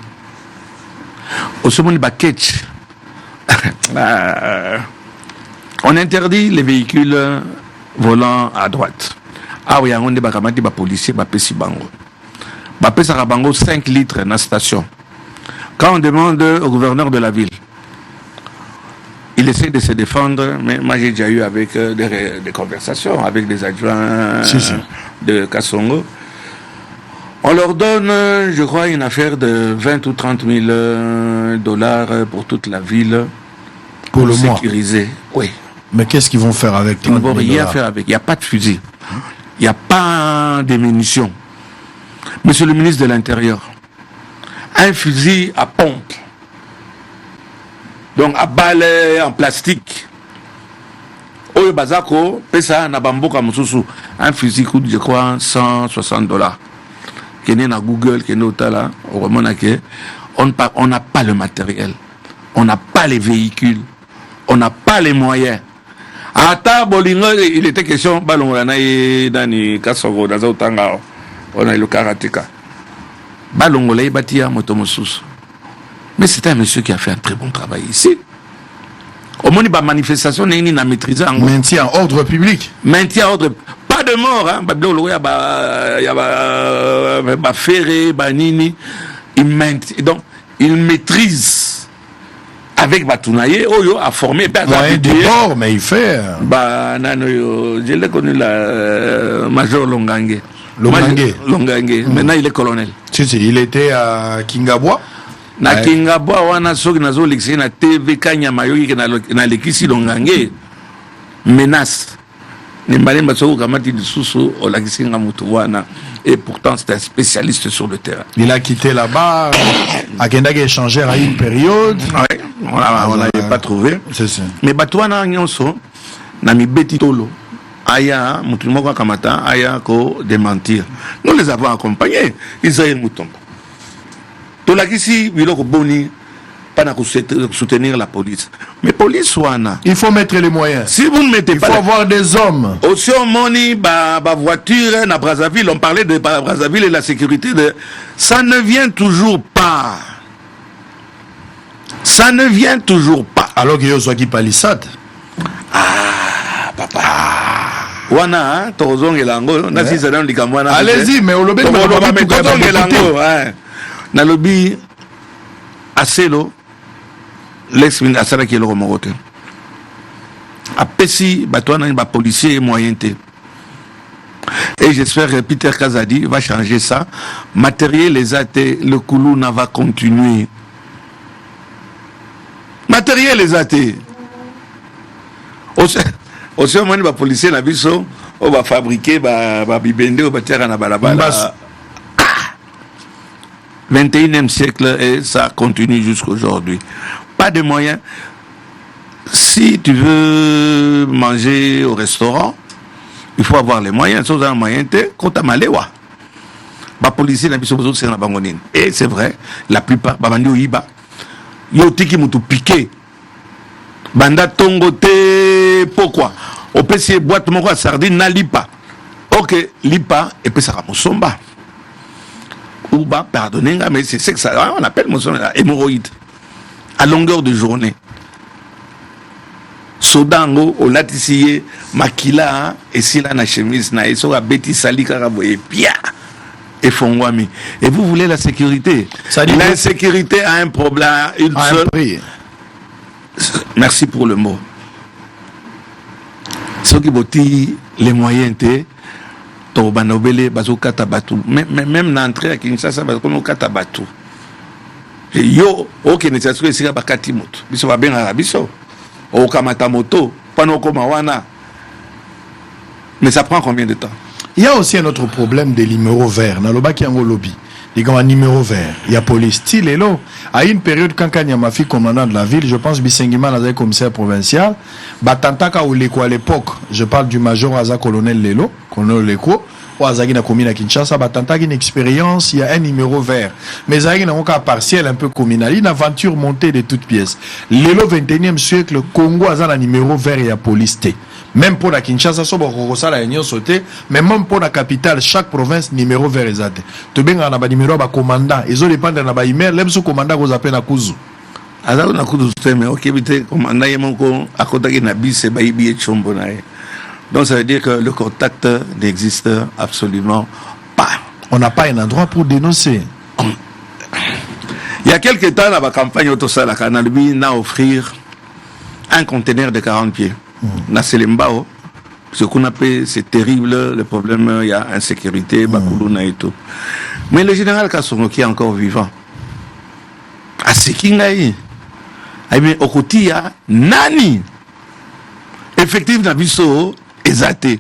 Au second baketch, on interdit les véhicules volant à droite. Ah oui, on est bakamati ba policier ba pesi bango. Ba pesa bango 5 litres dans la station. Quand on demande au gouverneur de la ville, il essaie de se défendre, mais moi j'ai déjà eu avec des conversations avec des adjoints de Kassongo. On leur donne, je crois, une affaire de 20 ou 30 000 $ pour toute la ville pour le sécuriser. Mois. Oui. Mais qu'est-ce qu'ils vont faire avec 30 000 $? Ils ne vont rien faire avec. Il n'y a pas de fusil. Il n'y a pas de munitions. Monsieur le ministre de l'Intérieur, un fusil à pompe. Donc, à balai en plastique. Oyo Bazako, pesa na bamboka mususu. Un fusil coûte, je crois, $160. Qui est dans Google, qui est au Tala, on n'a pas le matériel. On n'a pas les véhicules. On n'a pas les moyens. Ata Bolingo, il était question, Balongolanaï, Dani, Kassogo, Dazautanga, on a le karatéka. Balongolai, Batia, Motomosus. Mais c'est un monsieur qui a fait un très bon travail ici. Au moins, la manifestation n'est pas maîtrisée. Maintien en ordre public. Maintien en ordre. Pas de mort. Hein. Il y a ferré, nini. Donc, il maîtrise avec Batounaye. Oyo a formé. Il est mort, mais il fait. Je l'ai connu, Major Longangue. Longangue. Maintenant, il est colonel. Si, il était à Kingabois. Na Kingabwa wana soki nazo lexi na TV kanya mayoki na lekisi Longange menace nimbale masoko kamati disusu o lakisi nga mutu wana et pourtant c'est un spécialiste sur le terrain. Il a quitté là-bas à Kendage échanger à une période. Ouais, on n'avait pas trouvé. C'est ça. Mais batwana nyonso na mibeti tolo aya mutu moko kamata aya ko démentir. Nous les avons accompagnés Isaïe Mutombo. Tolakisi biloko boni pas soutenir la police. Mais police wana. Il faut mettre les moyens. Si vous ne mettez pas. Il faut avoir des hommes. Aussi on moni ba voiture na Brazzaville, on parlait de Brazzaville et la sécurité de ça ne vient toujours pas. Ça ne vient toujours pas. Alors qu'il y a soit qui palissade. Ah papa. Wana tozong elango na si ça dans likamwana. Allez-y mais on le met tozong elango. Na lobby Aselo l'ex-ministre Asala qui est le remorote a pesi batouana ba policier moyen té et j'espère que Peter Kazadi va changer ça. Matériel les athées, le Koulouna va continuer. Matériel les athées. Aussi au moins ba policier na biso on va fabriquer ba bibende au batera na balabala. 21e siècle et ça continue jusqu'aujourd'hui. Pas de moyens. Si tu veux manger au restaurant, il faut avoir les moyens. Si tu as les moyens, quand tu as mal, les policiers n'ont pas besoin de bangonine. Et c'est vrai, la plupart, ils ont piqué. banda tongo te pourquoi opesi boîte moko sardine na lipa ok lipa et puis ça mosomba ou bah pardonnez mais c'est que ça on appelle mosomba hémorroïde à longueur de journée sodango olatisiye makila et sila na chemise na eso a beti sali karabo et pia et fongwami et vous voulez la sécurité l'insécurité a un problème une seule merci pour le mot ceux qui boti les moyens te to banobele bazo katabatu même l'entrée à Kinshasa bazo kono katabatu yo ok nécessaire sika bakati moto biso ba benga biso au Kamatamoto, Panokomawana. Mais ça prend combien de temps? Il y a aussi un autre problème des numéros verts. Dans le bas qui a un lobby, il y a un numéro vert. Il y a police style et là. À une période, quand il y a ma fille commandant de la ville, je pense Bissengima, le commissaire provincial, Batantaka ou Leko à l'époque, je parle du major Aza colonel Lelo, colonel Leko, ou Azagi na commune à Kinshasa, Batantaka une expérience, il y a un numéro vert. Mais Azagi na un cas partiel un peu communal, une aventure montée de toutes pièces. Lelo 21e siècle, Congo a un numéro vert et la police T. Même pour la Kinshasa, ça la union sauté, mais même pour la capitale, chaque province numéro vert exact. Tu bien on a un numéro ba commandant, ils ont dépend de na ba email, l'aime sous commandant vous appelle na kuzu. Alors na kuzu mais OK bité commandant yemoko akotaki na bise ba ibi chombo na. Donc ça veut dire que le contact n'existe absolument pas. On n'a pas un endroit pour dénoncer. Il y a quelques temps la campagne autosala kana lui n'a offrir un conteneur de 40 pieds. Na Selembao, ce qu'on appelle, c'est terrible, le problème, il y a insécurité, Bakuluna et tout. Mais le général Kassongo qui est encore vivant, à Sekingaï, mais au côté, il y a Nani, effectif Nabiso, Ezate.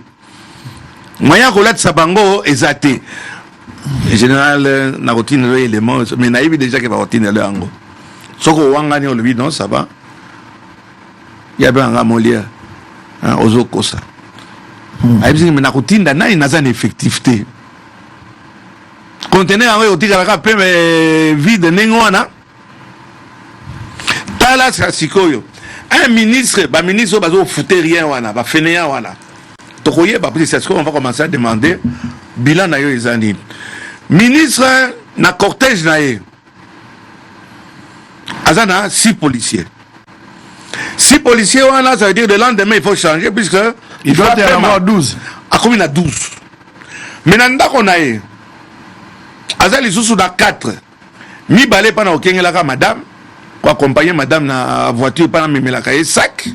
Moyen Rolat Sabango, Ezate. Le général n'a routine l'élément, mais naïve déjà qu'il va routine le ango. Soko Wangani, on lui dit non, ça va. Il y a bien un Molière. Ozokosa. Mais na routine d'ana il n'a pas d'effectivité. Conteneur en réalité la peu mais vide n'engwana. Tala sikoyo. Un ministre, ba ministre bazo fouter rien wana, ba fainéant wana. Tokoye ba c'est ce qu'on va commencer à demander bilan na yo ezani. Ministre na cortège na ye. Azana 6 policiers. Si policiers, ça veut dire que le lendemain, il faut changer, puisque il doit y avoir 12. À combien il y a 12. Maintenant, on a eu. Azal, ils sont dans 4. Mi balé pendant au Kenya, madame, pour accompagner madame dans la voiture, pendant mi la caille sac.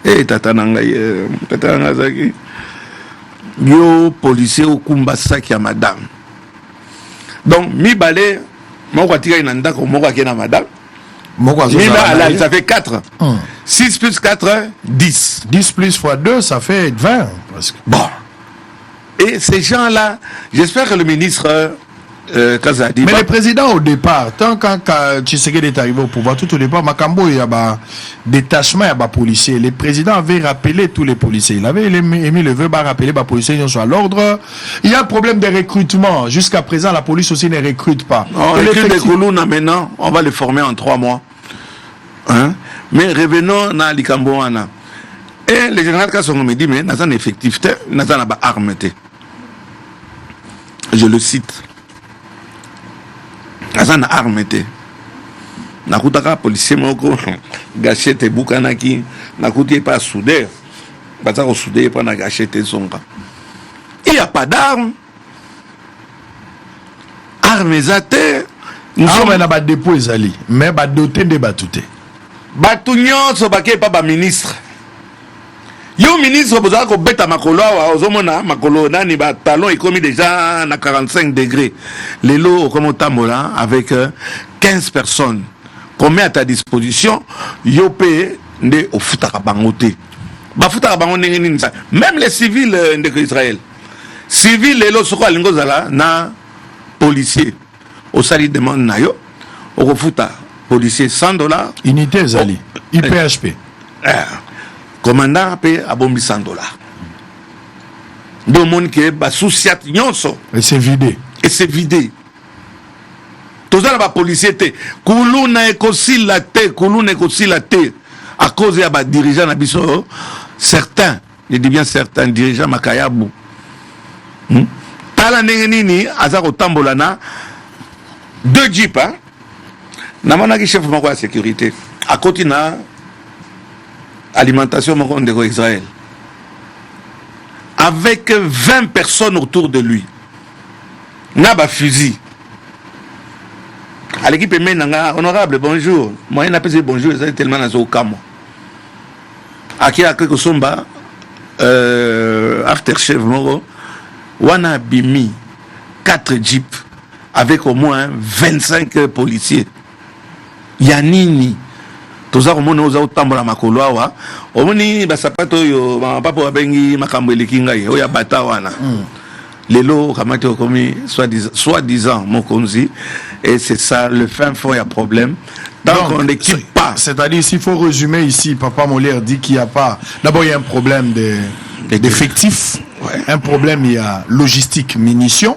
Eh, tatananga, tatananga, yo, policier, au kumba sac, ya madame. Donc, mi balé, moi, quand il y a un andako, moi, quand il y a madame. Ça fait 4. 6 plus 4, 10. 10 plus fois 2, ça fait 20. Parce que... Bon. Et ces gens-là, j'espère que le ministre Kazadi... Mais le président au départ, tant quand Tshisekedi est arrivé au pouvoir, tout au départ, Makambo, il y a un détachement, il y a un policier. Le président avait rappelé tous les policiers. Il avait émis le vœu, rappeler les policiers, ils sont à l'ordre. Il y a un problème de recrutement. Jusqu'à présent, la police aussi ne recrute pas. On recrute des Koulouna maintenant, on va les former en 3 mois. Hein? Mais revenons dans l'Ikambouana. Et le général Kassongo me dit, mais nous avons un effectif, nous avons une arme. Je le cite. Nous avons une arme. Nous avons un policier, gâchette, boukanaki, nous avons pas soudé. Nous avons soudé, nous avons gâchette. Il n'y a pas d'armes. Armes ézate. Nous sommes un dépôt, mais doté de batouté. Batunion, ce baquet pas ministre. Yo ministre, vous avez bêta makolo, ozomona makolo, nani ba talon est commis déjà à 45 degrés. Les lots comme au Tamola avec 15 personnes. Combien à ta disposition? Yo paye de au futarabangote. Ba futarabangote même les civils d'Israël. Civils les lots sur quoi l'ingozala na policier. Au sali demande na yo au futa. Policier $100. Unité Zali. IPHP. Commandant paye à bombi $100. Donc, mon qui est souciat nyonso. Et c'est vidé. Et c'est vidé. Tout ça, la policier, Koulouna est aussi la terre, Koulouna est aussi la terre. à cause des dirigeants nabiso, certains, je dis bien certains dirigeants Makayabu. Tala nini azaro tambolana 2 jeeps hein. Namana ki chef moko de sécurité. À côté na alimentation moko de Israël. Avec 20 personnes autour de lui. Naba fusil. À l'équipe Menanga, honorable, bonjour. Moi, je appelle bonjour, c'est tellement dans au camo. Aki a quelque somba, after chef moro, wana bimi 4 jeeps avec au moins 25 policiers. Yanini. Toza komona oza otambola makolo awa omoni basapato yo papa bengi makambo elekinga ye oya bata wana lelo kamati okomi soi-disant mokonzi et c'est ça le fin fond il y a problème donc on n'équipe pas, c'est-à-dire s'il faut résumer ici Papa Molière dit qu'il y a pas d'abord il y a un problème d'effectifs, un problème il y a logistique, munitions,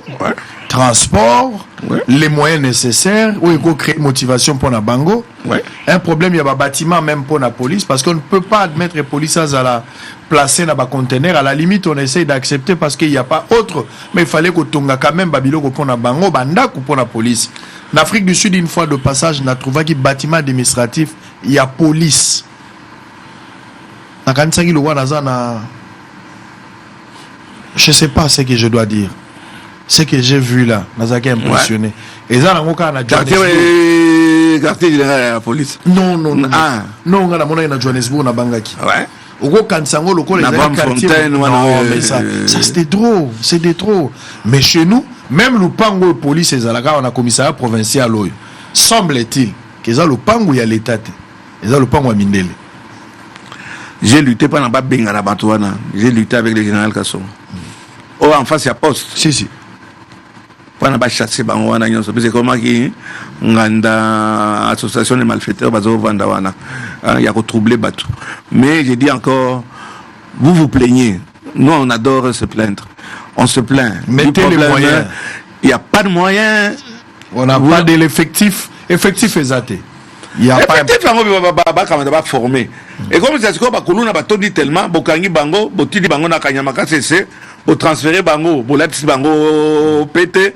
transport, les moyens nécessaires, où il faut créer motivation pour la bango. Un problème, il y a un bâtiment même pour la police, parce qu'on ne peut pas admettre les polices à la placer dans un conteneur. À la limite, on essaye d'accepter parce qu'il n'y a pas autre. Mais il fallait qu'on tonga quand même babilo pour la bango, banda pour la police. En Afrique du Sud, une fois de passage, on a trouvé qu'il y a un bâtiment administratif, il y a police. Je ne sais pas ce que je dois dire. Ce que j'ai vu là, Nazaki impressionné. Et ça, on a quartier général de la police. Non. Non, on a mon Johannesburg, on a Bangaki. Au gros Kansango, le quartier. Non, mais ça c'était trop. C'était trop. Mais chez nous, même le pango police et Zalaga, on a commissariat provincial. Semble-t-il que ça le pango y a l'état. Et ça le pango à Mindele. J'ai lutté pendant pas Benga la Batouana. J'ai lutté avec le général Kasson. Oh, en face, il y a poste. Si. Pendant pas chasser Banwana, c'est comment qui nganda association des malfaiteurs bazo vandawana. Il y a retroublé Batou. Mais j'ai dit encore, vous vous plaignez. Nous, on adore se plaindre. On se plaint. Mettez les moyens. Il n'y a pas de moyens. On n'a pas de l'effectif. Effectif exaté. Il y a pas de formé. Et comme ça se passe, on a tellement, Bokangi Bango, Botidi Bango na Kanyamaka CC, au transférer Bango, Bolatsi Bango pété,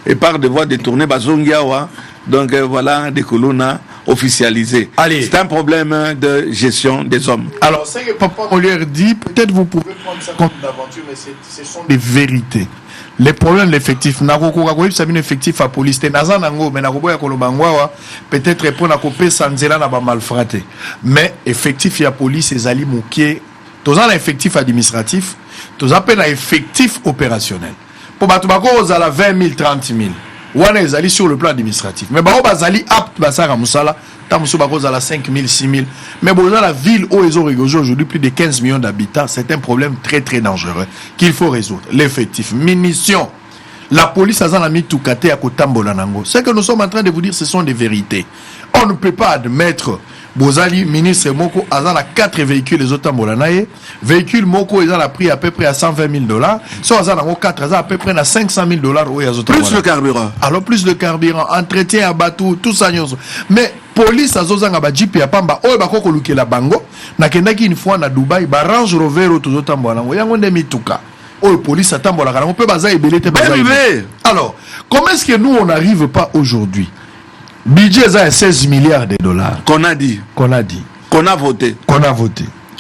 et par devoir détourner Bazongiawa. Donc voilà, des colonnes officialisées. C'est un problème de gestion des hommes. Alors, c'est que Papa Molière dit, peut-être vous pouvez prendre ça comme une aventure, mais ce sont des vérités. Les problèmes de l'effectif, c'est un effectif à police. Peut-être répondre à couper sans zéla n'a pas mal fraté. Mais effectif à police, c'est Ali Moukier. Tous un effectif administratif, tous un effectif opérationnel. Pour Batubako, vous avez 20 000, 30 000. Ou on est allé sur le plan administratif. Mais vous allez apte à Moussala. Vous avez 5 000, 6 000. Mais dans la ville où ils ont aujourd'hui plus de 15 millions d'habitants, c'est un problème très très dangereux qu'il faut résoudre. L'effectif, munitions. La police a mis tout caté à Kotambolanango. Ce que nous sommes en train de vous dire, ce sont des vérités. On ne peut pas admettre Bozali, ministre Moko, a 4 véhicules, les autres Tambolanaye. Véhicule Moko, ils ont pris à peu près à 120 000 $. Soit ils ont 4, à peu près à 500 000 $. Plus le carburant. Alors, plus de carburant, entretien à bateau, tout ça. Mais, police a zozanga ba jeep ya pamba oyo bakoko lukela bango nakendaki une fois na Dubaï ba Range Rover to tambola ngo yango nde mituka oyo police atambola kana on peut baza ebelete baza. Alors comment est-ce que nous on n'arrive pas aujourd'hui budget à 16 milliards de dollars qu'on a dit qu'on a voté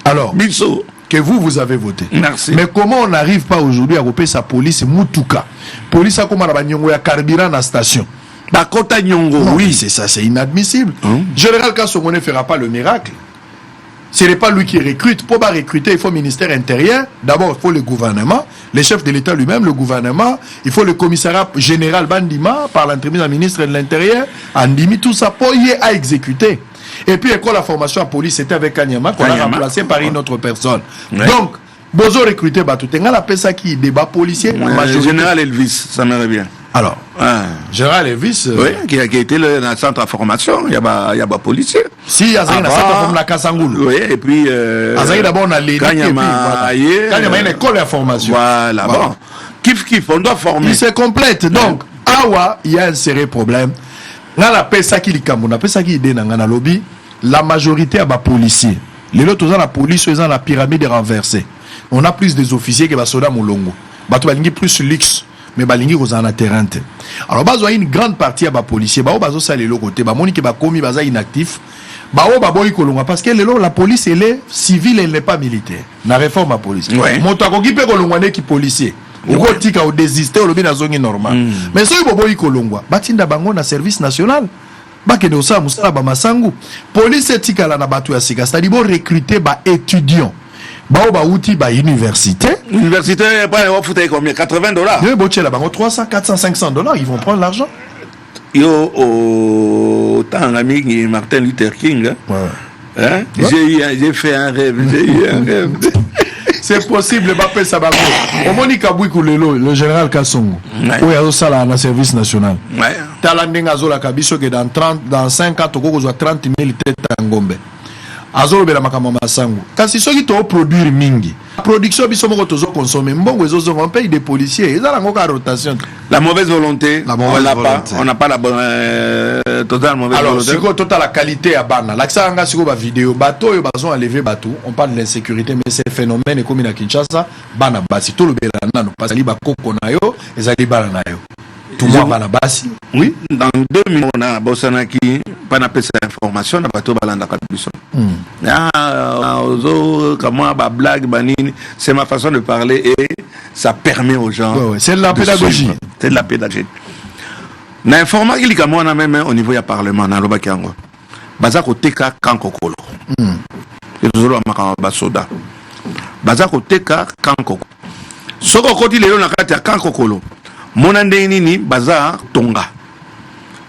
alors Bisso que vous avez voté. Merci. Mais comment on n'arrive pas aujourd'hui à couper sa police mutuka police a comme la nyongo ya carburant na station. Bakota Nyongo, oui, c'est ça, c'est inadmissible. Général Kassongo ne fera pas le miracle. Ce n'est pas lui qui recrute. Pour pas recruter, il faut le ministère intérieur. D'abord, il faut le gouvernement, le chef de l'État lui-même, le gouvernement. Il faut le commissariat général Bandima, par l'entremise du ministre de l'Intérieur, Andimi, tout ça, pour y à exécuter. Et puis, école la formation à police, c'était avec Kanyama, qu'on a remplacé par une autre personne. Donc, Bozo recruté Batoutenga, la ça qui débat policier. Général Elvis, ça m'irait bien. Alors, Général Elvis, oui, qui a été dans le centre de formation, il y a pas policier. Si, il y a un centre de formation à Kassangoul. Oui, et puis. D'abord, on a les Kanyama, il y a une école de formation. Voilà, bon. Kif, on doit former. Il se complète. Donc, Awa, il y a un sérieux problème. Là, la paix, ça qui est lobby, la majorité a des policiers. Les autres, la police, ils ont la pyramide renversée. On a plus des officiers que les soldats Moulongo. Bato balingi plus luxe, mais balingi aux en terrain. Alors, bazo a une grande partie à bas policiers. Bazo ça les côté. Moni qui ba commis baza inactif. Baboy kolonga parce que la police elle est civile, elle n'est pas militaire. La réforme à police. Moto akoki pe kolonga ne ki policier. Oko tika o désister au na zongi normal. Mais so boboy kolongwa, batinda bango na service national. Bakene osa musala ba masangu. Police tika la na batu ya sika, c'est-à-dire bon recruter ba étudiants. Ba outil ba université. Université pas on foutait combien $80. Yo boche la bango 300, 400, $500, ils vont prendre l'argent. Yo au temps ami Martin Luther King hein? J'ai fait un rêve, j'ai eu un rêve. C'est possible, Mbappé Sabako. Au Monica Bouikou le général Kassongo. Oui, il y a un service national. Talandinga Zola Kabiso que dans 5 ans, tu as 30 000 têtes en Gombe. Azolo bela makamama sangu. Kasi soki to produire mingi. Production biso moko tozo consommer mbongo ezozo on paye des policiers. Ezala ngoka rotation. La mauvaise volonté. On n'a pas la bonne totale mauvaise volonté. Alors, c'est total la qualité à bana. L'accent nga siko ba vidéo bateau yo bazon enlever bateau. On parle de l'insécurité mais c'est phénomène comme na Kinshasa bana basi tout le bela nano parce que ba koko na yo ezali bana na yo. Tout le monde va basi. Oui. Dans 2 minutes on a Bosanaki pas n'a pas cette information na bateau balanda kabiso. Comment ba blague banini, c'est ma façon de parler et ça permet aux gens. C'est de la pédagogie. C'est de la pédagogie. Na information qu'il comme on a même au niveau du parlement na lobakiango. Baza ko teka kankokolo. Et toujours makamba basoda. Baza ko teka kankoko. Soko koti lelo na kati ya kankokolo. Mona ndenini baza tonga.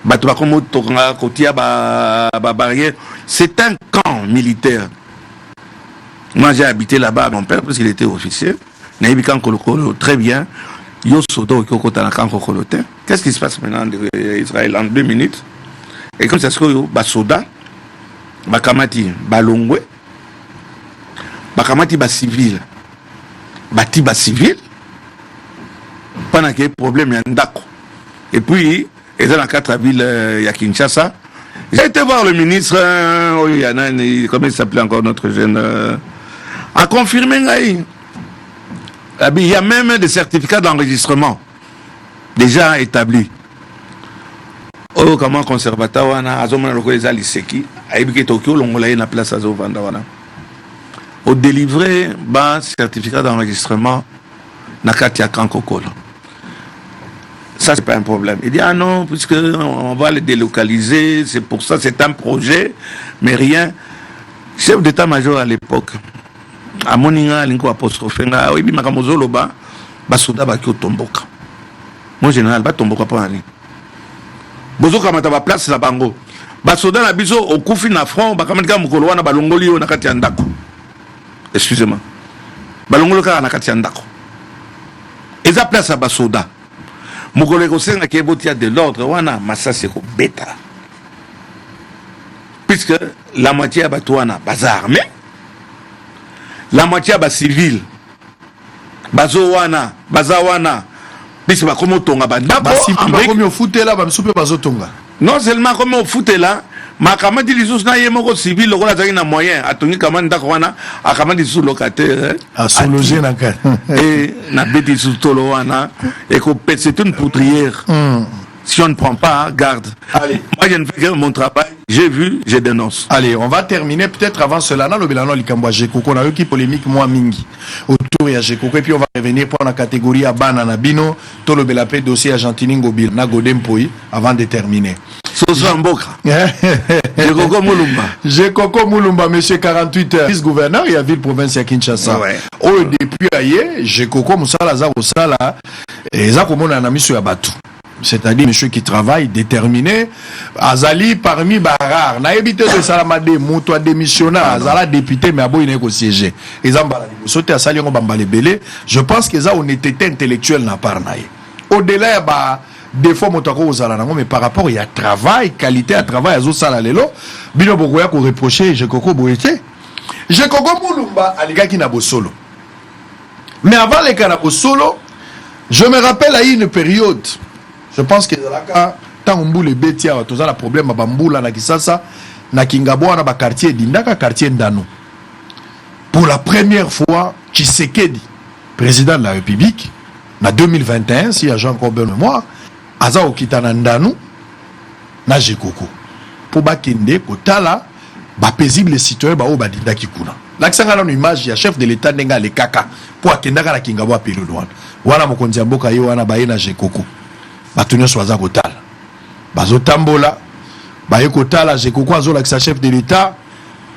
Bato bakomo tonga kotia ba barrière. C'est un camp militaire. Moi j'ai habité là-bas, mon père parce qu'il était officier. Naïbi kankokolo très bien. Yo sodo kota na kankokolo. Qu'est-ce qui se passe maintenant en Israël en 2 minutes? Et comme ça se yo basoda bakamati balongwe bakamati ba civil. Bati ba civil. Pendant qu'il y a problème, il y a un d'accord. Et puis, et dans la 4 villes, il y a Kinshasa. J'ai été voir le ministre, comment il s'appelait encore notre jeune, a confirmé, il y a même des certificats d'enregistrement déjà établis. Oh, comment conservateur, on a les Aliseki, a Tokyo, l'on a la place à Zovanda. Au délivré, certificat d'enregistrement, Nakatia Kankokolo. Ça, c'est pas un problème. Il dit, ah non, puisque on va les délocaliser, c'est pour ça, c'est un projet, mais rien. Chef d'état-major à l'époque, à Moninga, Linko apostrophe, oui, Makamozoloba, Basoda Bakio Tomboka. Mon général, ba Tomboka pas ani. Bozoka mataba place la bango. Basoda na biso au Koufi na front, Bakamika Mukolo na Balongoli na Katiandako. Excusez-moi. Balongolo ka na Katiandako. Et ça place à Basoda. Mon collègue aussi qui est de l'ordre, wana massa c'est bêta. Puisque la moitié à wana baza armé, la moitié à civil, bazo wana, baza wana, puisque ba comme tonga banda, comme au foot là, ba soupe bazo tonga. Non seulement comme au foot là, ma kamadi les sous na yemoko civil, le rôle a moyen, a tongi kamandi dakwana, a kamandi sous locataire, à sous loger na ka. Et na bêti sous tolo wana, et qu'on pète c'est une poutrière. Si on ne prend pas garde. Allez, moi je ne fais que mon travail, j'ai vu, je dénonce. Allez, on va terminer peut-être avant cela. Dans le bilan, Likambwa Jekoko, on a eu qui polémique moi mingi autour de Jekoko et puis on va revenir pour la catégorie à Banana Bino, tout le belapé dossier Argentine Ngobil, na Godempoi avant de terminer. Soso Mboka. Jekoko Moulumba. Jekoko Moulumba, monsieur 48 heures. Vice-gouverneur et à ville-province à Kinshasa. Oh, depuis ailleurs, Jekoko Moussala Zarosala, et Zakomona Namisu Abatu. C'est-à-dire monsieur qui travaille déterminé, Azali parmi Barar, n'a évité de Salamade, Moutoua démissionnaire, Azala député, mais Abo il n'est qu'au siège. Et Zambala, sauté à Salion Bambale Belé, je pense que ça, on était intellectuel n'a pas naï. Au-delà, des fois, mais par rapport, il y a travail, qualité à travail, à Zosala Lelo, Bino Bogoya qu'on reprochait, Jekoko Boété. Jekoko Moulumba, à l'égard qui n'a pas solo. Mais avant les cas solo, je me rappelle à une période. Je pense que tant on boule les bétia, tout ça, le problème à Bamboula, na Kisasa, na Kingabo, na quartier d'Indaka, quartier Ndano. pour la première fois, Tshisekedi, président de la République, en 2021, si j'ai encore bonne mémoire, Aza Okitana Ndanu, na Jekoko. Pour bakende, kotala, ba paisible citoyen, ba obadinda kikuna. L'accent à l'image, il y a chef de l'État nenga le kaka, pour akenda la kingabo a péridouane. Wana mokonzi mboka yo wana baye na Jekoko. Batunyo swaza kotala. Bazotambola, baye kotala Jekoko azola que chef de l'État,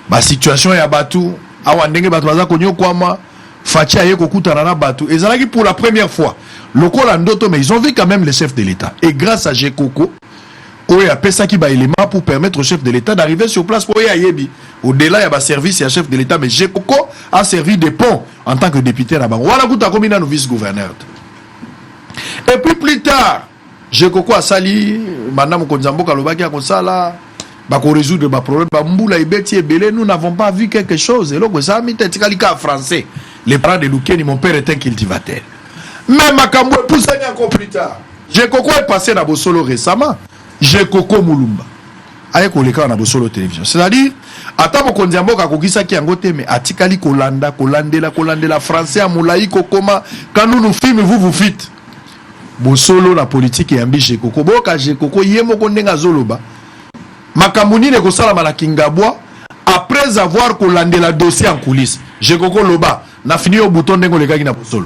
ba situation ya batu, awa ndenge batu baza konyo kwama, Fachi aye kokutana na batu. Et ça pour la première fois, lokola ndoto, mais ils ont vu quand même le chef de l'État. Et grâce à Jekoko, il y a ça qui va élément pour permettre au chef de l'État d'arriver sur place pour y aller. Au-delà, il y a un service, il y a un chef de l'État, mais Jekoko a servi de pont en tant que député là-bas. Voilà où tu as commis nos vice-gouverneurs. Et puis plus tard, Jekoko a sali, madame Konzambo Kalobaki a konsala, pour résoudre le problème, nous n'avons pas vu quelque chose. Et là, ça a mis en français. Les parents de Loukeni, mon père était un cultivateur. Mais Makambo est poussé encore plus tard. Jekoko est passé dans Bosolo récemment. Jekoko Moulumba. Aye koleka na Bosolo télévision. C'est-à-dire, ata mokonzi mboka kokisa ki yango te mais atikali kolandela français à moulaï kokoma quand nous nous filmons vous faites. Bosolo la politique et ambi Jekoko. Boka Jekoko yemoko ndenga zoloba. Makamuni ne kosala malakingabwa après avoir kolandela dossier en coulisses. Jekoko loba na fini au bouton ndengo lekaki na Bosolo.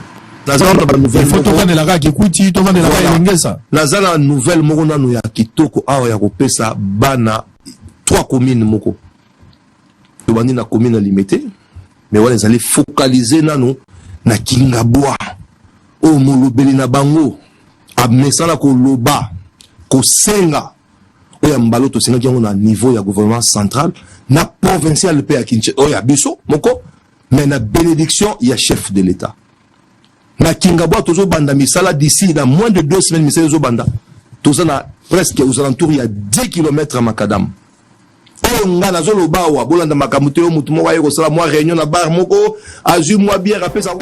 Il faut tourner la rage, écoutez, tourner la rage, Nazala nouvelle morona no ya kitoko awa ya kopesa bana 3 communes moko. Tobandi na commune limitée, mais wale zali focaliser nanu na Kingabwa. O molobeli na bango, abmesala ko loba, ko senga. O ya mbalo to senga yango na niveau ya gouvernement central, na provincial pe ya Kinshasa. O ya biso moko, mais na bénédiction ya chef de l'État. Na Kingabwa tozo banda misala d'ici dans moins de 2 semaines misala tozo banda tozo na presque aux alentours il y a 10 km à Makadam. Oh ngana zolo bawa bolanda makamute yo mutu mo waye ko sala moi réunion na bar moko azu moi bière après ça.